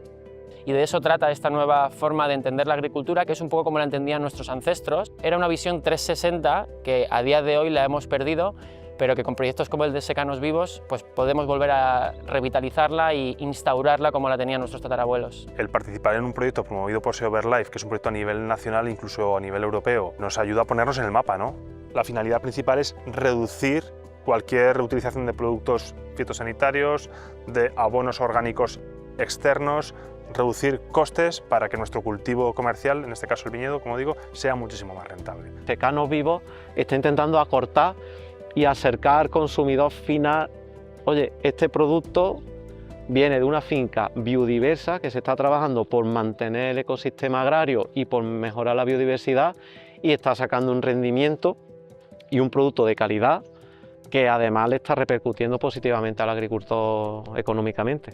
Y de eso trata esta nueva forma de entender la agricultura, que es un poco como la entendían nuestros ancestros. Era una visión 360 que a día de hoy la hemos perdido, pero que con proyectos como el de Secanos Vivos pues podemos volver a revitalizarla e instaurarla como la tenían nuestros tatarabuelos. El participar en un proyecto promovido por Sea Birdlife, que es un proyecto a nivel nacional, incluso a nivel europeo, nos ayuda a ponernos en el mapa, ¿no? La finalidad principal es reducir cualquier reutilización de productos fitosanitarios, de abonos orgánicos externos, reducir costes para que nuestro cultivo comercial, en este caso el viñedo, como digo, sea muchísimo más rentable. Secanos Vivos está intentando acortar y acercar al consumidor final. Oye, este producto viene de una finca biodiversa que se está trabajando por mantener el ecosistema agrario y por mejorar la biodiversidad y está sacando un rendimiento y un producto de calidad que además le está repercutiendo positivamente al agricultor económicamente.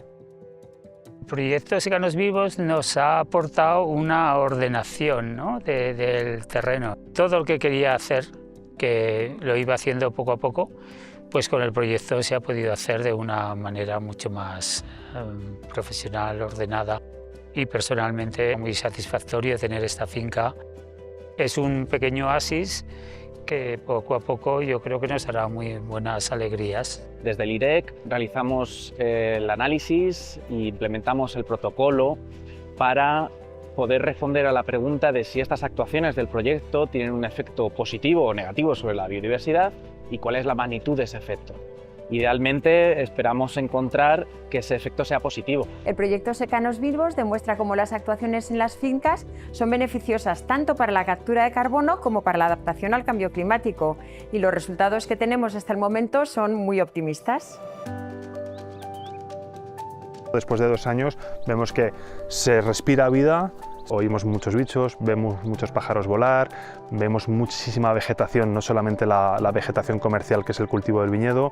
El proyecto Secanos Vivos nos ha aportado una ordenación, ¿no?, del terreno. Todo lo que quería hacer, que lo iba haciendo poco a poco, pues con el proyecto se ha podido hacer de una manera mucho más profesional, ordenada y personalmente muy satisfactorio tener esta finca. Es un pequeño oasis que poco a poco yo creo que nos hará muy buenas alegrías. Desde el IREC realizamos el análisis e implementamos el protocolo para poder responder a la pregunta de si estas actuaciones del proyecto tienen un efecto positivo o negativo sobre la biodiversidad y cuál es la magnitud de ese efecto. Idealmente esperamos encontrar que ese efecto sea positivo. El proyecto Secanos Vivos demuestra cómo las actuaciones en las fincas son beneficiosas tanto para la captura de carbono como para la adaptación al cambio climático, y los resultados que tenemos hasta el momento son muy optimistas. Después de 2 años vemos que se respira vida, oímos muchos bichos, vemos muchos pájaros volar, vemos muchísima vegetación, no solamente la vegetación comercial que es el cultivo del viñedo,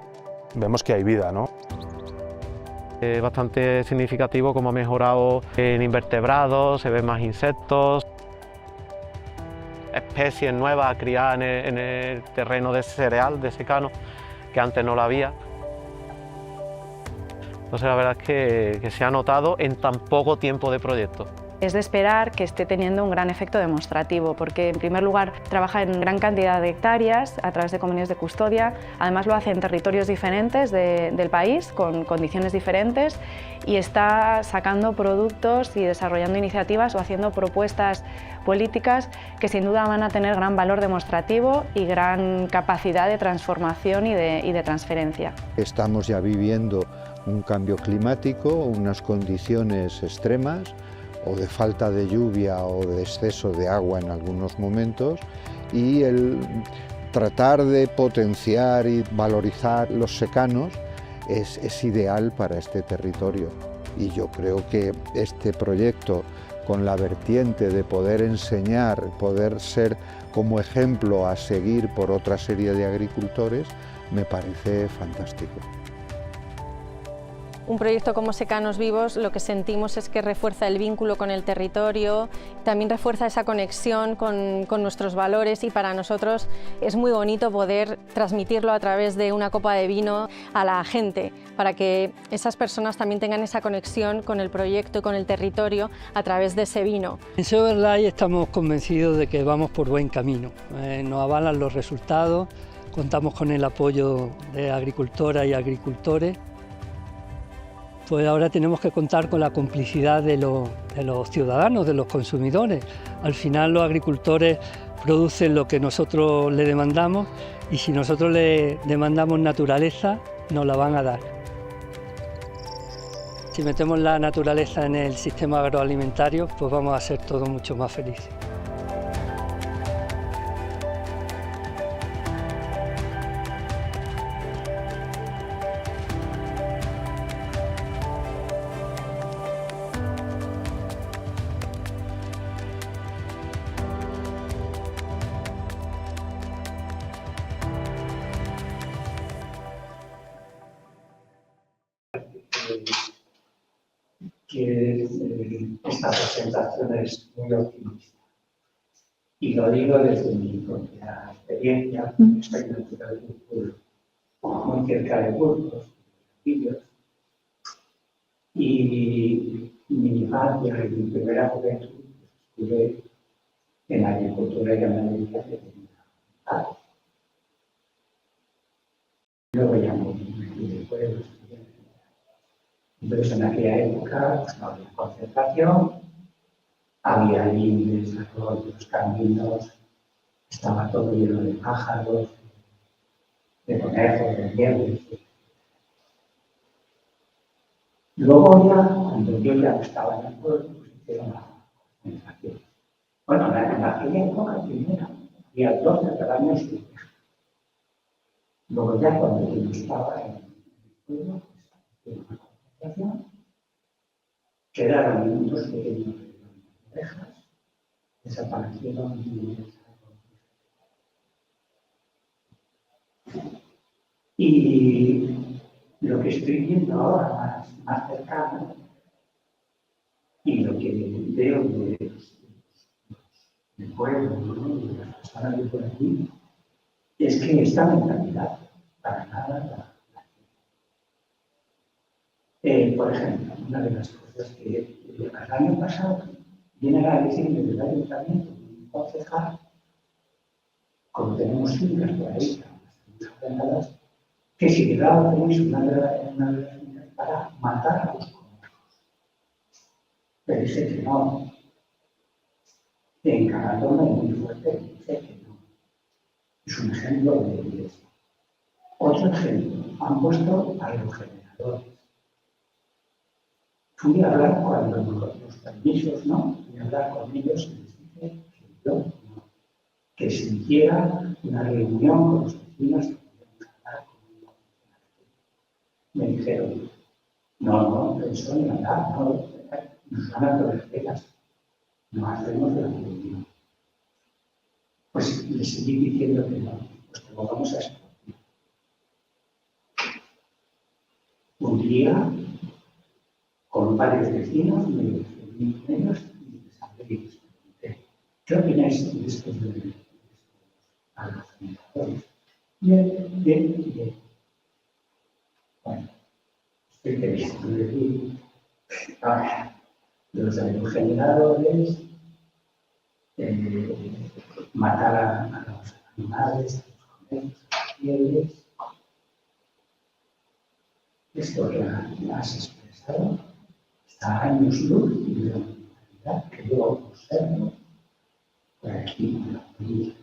vemos que hay vida, ¿no? Es bastante significativo cómo ha mejorado en invertebrados, se ven más insectos, especies nuevas criadas en el terreno de cereal, de secano, que antes no lo había. Entonces la verdad es que se ha notado en tan poco tiempo de proyecto. Es de esperar que esté teniendo un gran efecto demostrativo, porque en primer lugar trabaja en gran cantidad de hectáreas a través de comunidades de custodia, además lo hace en territorios diferentes del país, con condiciones diferentes, y está sacando productos y desarrollando iniciativas o haciendo propuestas políticas que sin duda van a tener gran valor demostrativo y gran capacidad de transformación y de transferencia. Estamos ya viviendo un cambio climático, unas condiciones extremas, o de falta de lluvia o de exceso de agua en algunos momentos, y el tratar de potenciar y valorizar los secanos es ideal para este territorio. Y yo creo que este proyecto, con la vertiente de poder enseñar, poder ser como ejemplo a seguir por otra serie de agricultores, me parece fantástico. Un proyecto como Secanos Vivos lo que sentimos es que refuerza el vínculo con el territorio, también refuerza esa conexión con nuestros valores, y para nosotros es muy bonito poder transmitirlo a través de una copa de vino a la gente, para que esas personas también tengan esa conexión con el proyecto y con el territorio a través de ese vino. En Severlife estamos convencidos de que vamos por buen camino, nos avalan los resultados, contamos con el apoyo de agricultoras y agricultores. Pues ahora tenemos que contar con la complicidad de los ciudadanos, de los consumidores. Al final los agricultores producen lo que nosotros le demandamos, y si nosotros le demandamos naturaleza, nos la van a dar. Si metemos la naturaleza en el sistema agroalimentario, pues vamos a ser todos mucho más felices. Que esta presentación es muy optimista. Y lo digo desde mi propia experiencia, estoy dentro del pueblo, muy cerca de Burgos, y mi infancia y mi primera juventud estuve en la agricultura y ganadería de mi padre. Luego ya me metí de pueblo. Entonces, en aquella época no había concentración, había lindes, arroyos, caminos, estaba todo lleno de pájaros, de conejos, de liebres. Luego ya, cuando yo ya estaba en el pueblo, pues hicieron la concentración. Bueno, en aquella época primera había 12 rebaños y ovejas. Luego ya, cuando yo no estaba en el pueblo, pues hicieron quedaron muchos pequeños ovejas, desaparecieron y lo que estoy viendo ahora más cercano, y lo que veo del pueblo, ¿no?, de las personas de por aquí, es que esta mentalidad para nada por ejemplo, una de las cosas que el año pasado viene a decir del ayuntamiento, un concejal, como tenemos fincas por ahí, ordenadas, que si le daba permiso una de las fincas para matar a los conejos. Le dice que no, En cada zona es muy fuerte, dice que no. Es un ejemplo de iglesia. Otro ejemplo, han puesto aerogeneradores. Fui a hablar cuando los permisos, ¿no? Fui a hablar con ellos y les dije que yo no. Que se hiciera una reunión con los vecinos que podíamos hablar con un funcionario. Me dijeron, no, eso ni hablar, no, nos van a poner pegas. No hacemos la reunión. Pues les seguí diciendo que no, pues lo vamos a exportar. Un día, con varios vecinos, me reuní con ellos y les hablé y les pregunté, ¿qué opináis de estos aerogeneradores? Bien. Bueno, estoy pensando de decir, ahora, los aerogeneradores, matar a los animales, a los conejos, a las pieles. Esto que has expresado está a años luz de la humanidad que yo observo por aquí, en la orilla.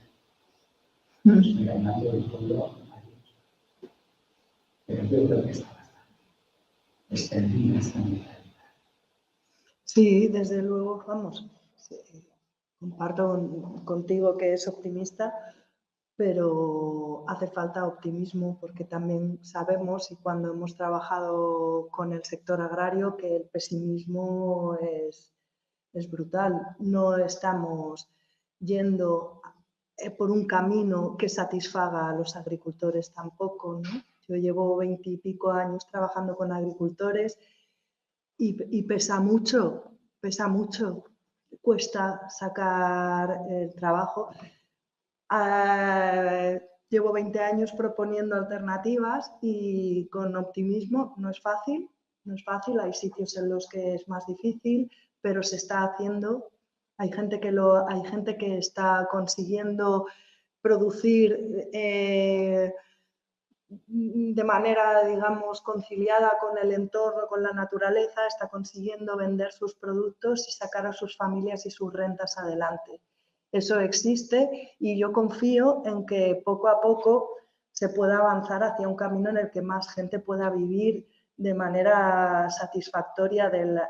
Estoy hablando del pueblo amarillo. Pero yo creo que está bastante extendida esta mentalidad. Sí, desde luego, vamos, comparto contigo que es optimista, pero hace falta optimismo porque también sabemos y cuando hemos trabajado con el sector agrario que el pesimismo es brutal. No estamos yendo por un camino que satisfaga a los agricultores tampoco, ¿no? Yo llevo 20 y pico años trabajando con agricultores y pesa mucho, cuesta sacar el trabajo. Llevo 20 años proponiendo alternativas y con optimismo no es fácil, hay sitios en los que es más difícil, pero se está haciendo. Hay gente que está consiguiendo producir de manera, digamos, conciliada con el entorno, con la naturaleza, está consiguiendo vender sus productos y sacar a sus familias y sus rentas adelante. Eso existe y yo confío en que poco a poco se pueda avanzar hacia un camino en el que más gente pueda vivir de manera satisfactoria del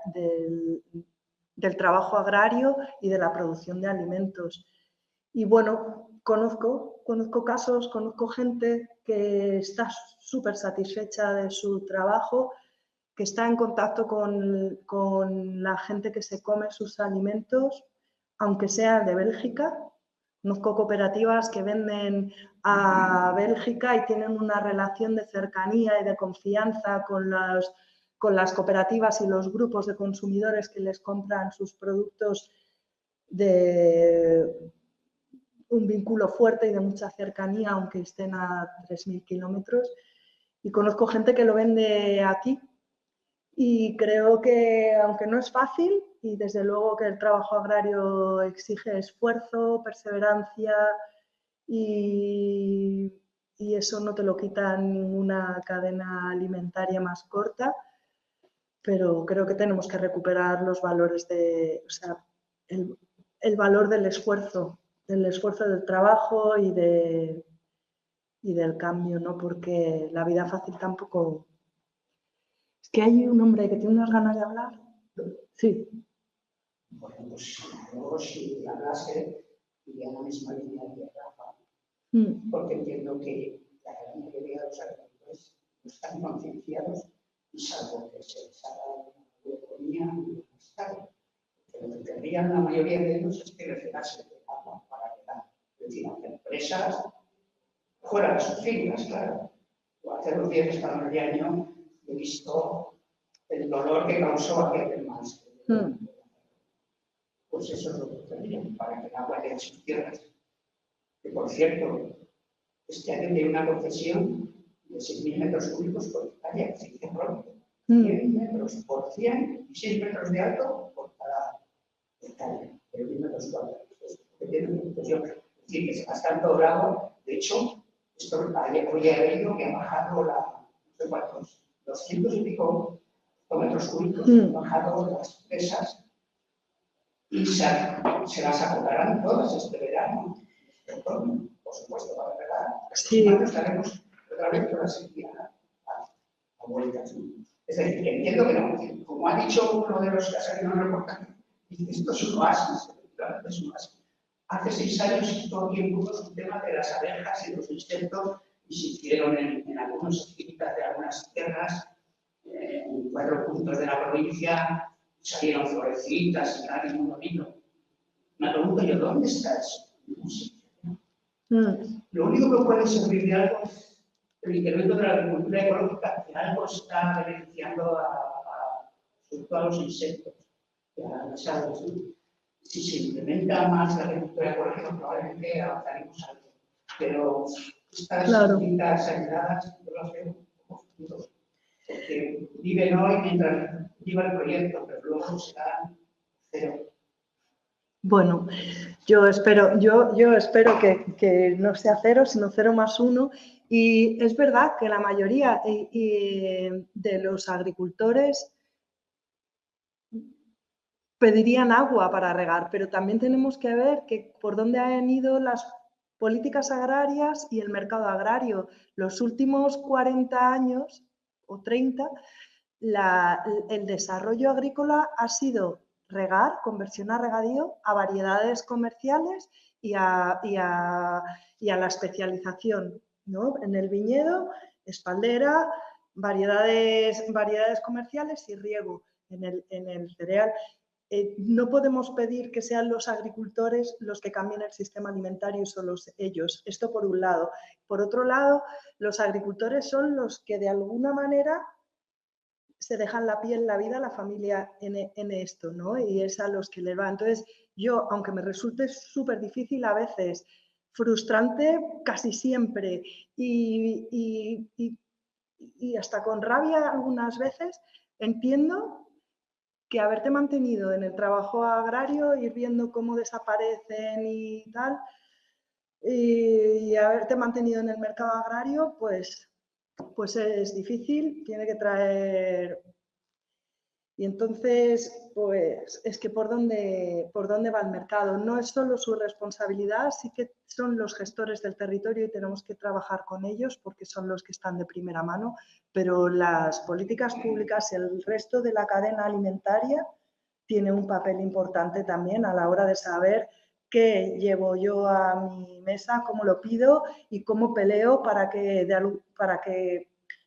trabajo agrario y de la producción de alimentos. Y bueno, conozco casos, conozco gente que está súper satisfecha de su trabajo, que está en contacto con la gente que se come sus alimentos, aunque sea de Bélgica. Conozco cooperativas que venden a Bélgica y tienen una relación de cercanía y de confianza con las cooperativas y los grupos de consumidores que les compran sus productos, de un vínculo fuerte y de mucha cercanía, aunque estén a 3.000 kilómetros. Y conozco gente que lo vende aquí. Y creo que, aunque no es fácil, y desde luego que el trabajo agrario exige esfuerzo, perseverancia, y eso no te lo quita ninguna cadena alimentaria más corta, pero creo que tenemos que recuperar los valores el valor del esfuerzo del trabajo y del cambio, ¿no? Porque la vida fácil tampoco... Es que hay un hombre que tiene unas ganas de hablar. Sí. Bueno, pues yo si hablase, iría en la misma línea de Rafa, porque entiendo que la gran mayoría de los agricultores no están concienciados y salvo que se les haga una economía y bienestar. Lo que querrían la mayoría de ellos es que retirarse de agua para quedar. Es decir, hacer empresas fuera de sus fincas, claro. O hace 2 días estaba en el año he visto el dolor que causó aquel más. Pues eso es lo que querían, para que el agua llegue a sus tierras. Que por cierto, este año tiene una concesión de 6.000 metros cúbicos por hectárea, se dice pronto. 100 metros por 100 y 6 metros de alto por cada hectárea, pero 1000 metros cuadrados. Que tiene una concesión, es decir, que se gasta todo el agua. De hecho, esto hoy he leído que ha bajado no sé cuántos, 200 y pico metros cúbicos, han bajado las presas y se las acotarán todas este verano. Por supuesto, para regar. Sí. Estaremos otra vez por la sequía a vueltas. Es decir, entiendo que no. Como ha dicho uno de los que ha salido en el reportaje, esto es un oasis, es un oasis. Hace 6 años estuvo aquí en Burgos un tema de las abejas y los insectos y se hicieron en algunas esquinas de algunas tierras, en 4 puntos de la provincia, salieron florecitas y tal, y muy bonito. Me pregunto yo, ¿dónde está eso? No sé. Lo único que puede servir de algo es el incremento de la agricultura ecológica, que algo está beneficiando sobre todo a los insectos y a las aves. Si se implementa más la agricultura ecológica, probablemente avanzaremos algo. Pero estas distintas ayudadas, yo las veo como futuro. Porque viven hoy mientras viva el proyecto, pero luego será cero. Bueno, yo espero que no sea 0, sino 0 más 1. Y es verdad que la mayoría de los agricultores pedirían agua para regar, pero también tenemos que ver por dónde han ido las políticas agrarias y el mercado agrario. Los últimos 40 años o 30, el desarrollo agrícola ha sido regar, conversión a regadío, a variedades comerciales y a la especialización, ¿no? En el viñedo, espaldera, variedades comerciales y riego en el cereal. No podemos pedir que sean los agricultores los que cambien el sistema alimentario, solo ellos. Esto por un lado. Por otro lado, los agricultores son los que de alguna manera se dejan la piel, la vida, la familia en esto, ¿no? Y es a los que les va. Entonces, yo, aunque me resulte súper difícil a veces, frustrante casi siempre y hasta con rabia algunas veces, entiendo que haberte mantenido en el trabajo agrario, ir viendo cómo desaparecen y tal, y haberte mantenido en el mercado agrario, pues es difícil, tiene que traer. Y entonces, pues es que por dónde va el mercado. No es solo su responsabilidad, sí que son los gestores del territorio y tenemos que trabajar con ellos porque son los que están de primera mano, pero las políticas públicas y el resto de la cadena alimentaria tiene un papel importante también a la hora de saber qué llevo yo a mi mesa, cómo lo pido y cómo peleo para que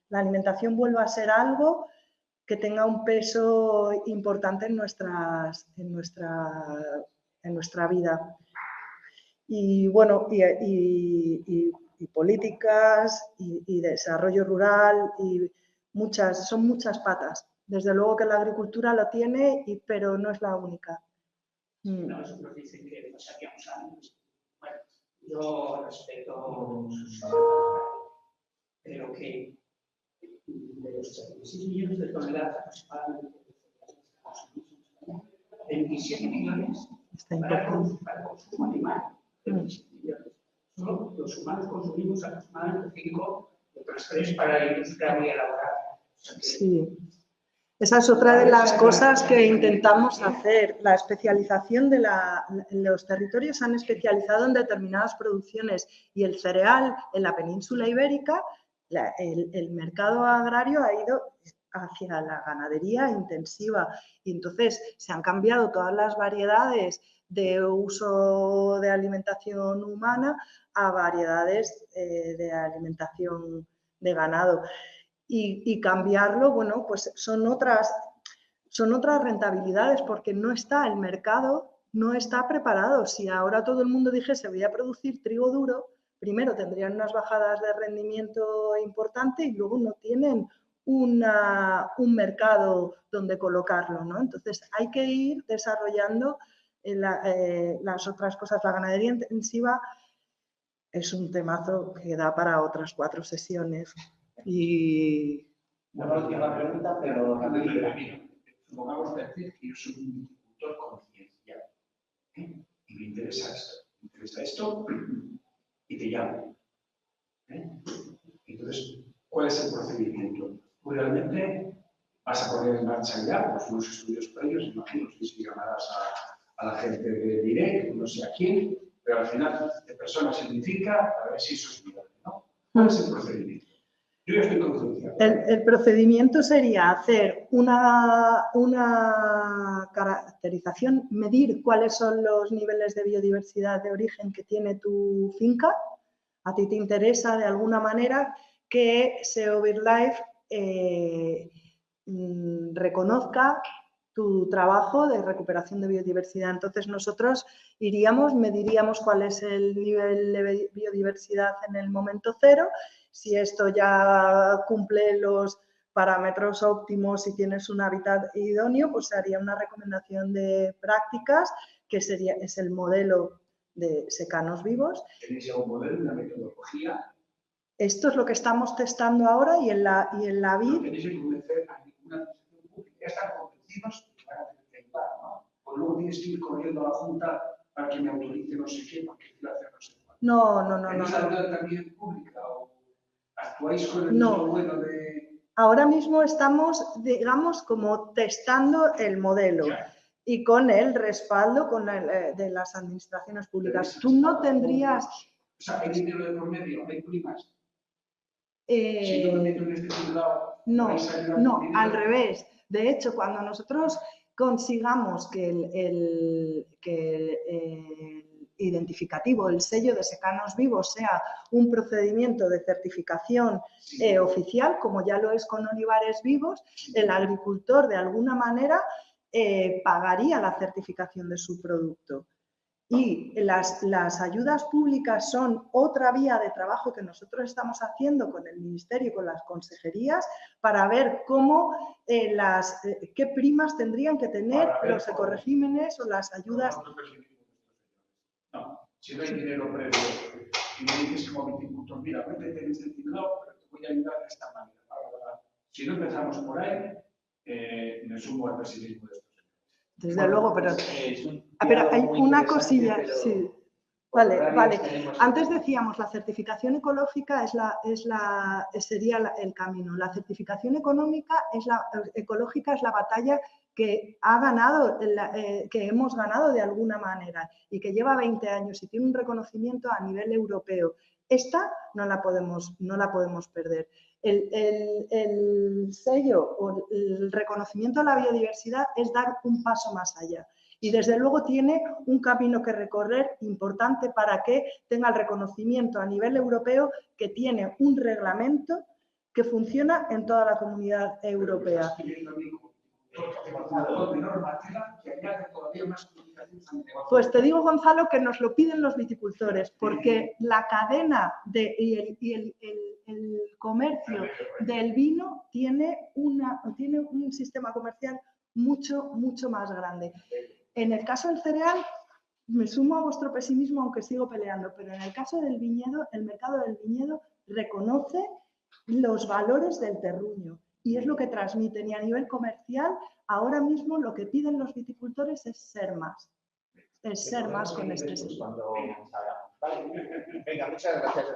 la alimentación vuelva a ser algo que tenga un peso importante en nuestra vida. Y bueno, y políticas y desarrollo rural, y son muchas patas. Desde luego que la agricultura lo tiene, pero no es la única. Nosotros nos dicen que pasaríamos años. Bueno, yo respeto sus pero que de los 36 millones de toneladas aproximadamente de 27 millones para consumo animal. 27 millones. Solo los humanos consumimos aproximadamente 5, otras 3 para la industria muy elaborada. Sí. Esa es otra de las cosas que intentamos hacer. La especialización los territorios se han especializado en determinadas producciones y el cereal en la península ibérica, el mercado agrario ha ido hacia la ganadería intensiva y entonces se han cambiado todas las variedades de uso de alimentación humana a variedades de alimentación de ganado. Y cambiarlo, bueno, pues son otras rentabilidades porque no está el mercado, no está preparado. Si ahora todo el mundo dijese voy a producir trigo duro, primero tendrían unas bajadas de rendimiento importantes y luego no tienen un mercado donde colocarlo, ¿no? Entonces hay que ir desarrollando las otras cosas. La ganadería intensiva es un temazo que da para otras 4 sesiones. Y una última pregunta, pero rapidita. Supongamos decir que yo soy un agricultor conciencial y me interesa esto y te llamo. Entonces, ¿cuál es el procedimiento? Tú realmente vas a poner en marcha ya unos estudios previos, imagino, si llamarás a la gente de Direct, no sé a quién, pero al final de persona significa a ver si eso es viable, ¿no? ¿Cuál es el procedimiento? Yo ya estoy concienciado. El procedimiento sería hacer una caracterización, medir cuáles son los niveles de biodiversidad de origen que tiene tu finca. A ti te interesa de alguna manera que SEO BirdLife reconozca tu trabajo de recuperación de biodiversidad. Entonces nosotros iríamos, mediríamos cuál es el nivel de biodiversidad en el momento cero. Si esto ya cumple los parámetros óptimos y tienes un hábitat idóneo, pues se haría una recomendación de prácticas que es el modelo de secanos vivos. ¿Tenéis algún modelo, una metodología? Esto es lo que estamos testando ahora y en la BID. No tenéis que convencer a ninguna administración pública. Ya están convencidos de que van a tener que ayudar, ¿no? O luego tienes que ir corriendo a la Junta para que me autorice no sé qué, porque quiero hacer no sé cuánto. No. ¿Tenéis ayuda también pública o actuáis con el mismo bueno de...? Ahora mismo estamos, digamos, como testando el modelo y con el respaldo de las administraciones públicas. Tú no tendrías... O sea, ¿hay dinero de por medio? ¿Hay primas? Si yo me meto en este titulado, no, al revés. De hecho, cuando nosotros consigamos que el identificativo, el sello de secanos vivos, sea un procedimiento de certificación oficial, como ya lo es con olivares vivos, el agricultor de alguna manera pagaría la certificación de su producto. Y las ayudas públicas son otra vía de trabajo que nosotros estamos haciendo con el Ministerio y con las consejerías para ver cómo, qué primas tendrían que tener los ecoregímenes o las ayudas. No, si no hay dinero previo y me dices como viticultor, mira, métete en este titulado, pero te voy a ayudar de esta manera. Si no empezamos por ahí, me sumo al pesimismo de esto. Desde luego, pero hay una cosilla, sí. Vale. Antes decíamos, la certificación ecológica sería el camino. La certificación ecológica es la batalla que hemos ganado de alguna manera y que lleva 20 años y tiene un reconocimiento a nivel europeo. Esta no la podemos perder. El sello o el reconocimiento de la biodiversidad es dar un paso más allá y desde luego tiene un camino que recorrer importante para que tenga el reconocimiento a nivel europeo, que tiene un reglamento que funciona en toda la comunidad europea. Pues te digo, Gonzalo, que nos lo piden los viticultores, porque la cadena y el comercio del vino tiene un sistema comercial mucho más grande. En el caso del cereal, me sumo a vuestro pesimismo, aunque sigo peleando, pero en el caso del viñedo, el mercado del viñedo reconoce los valores del terruño y es lo que transmiten. Y a nivel comercial, ahora mismo lo que piden los viticultores es ser más. Es ser más con este sistema. Venga, muchas gracias.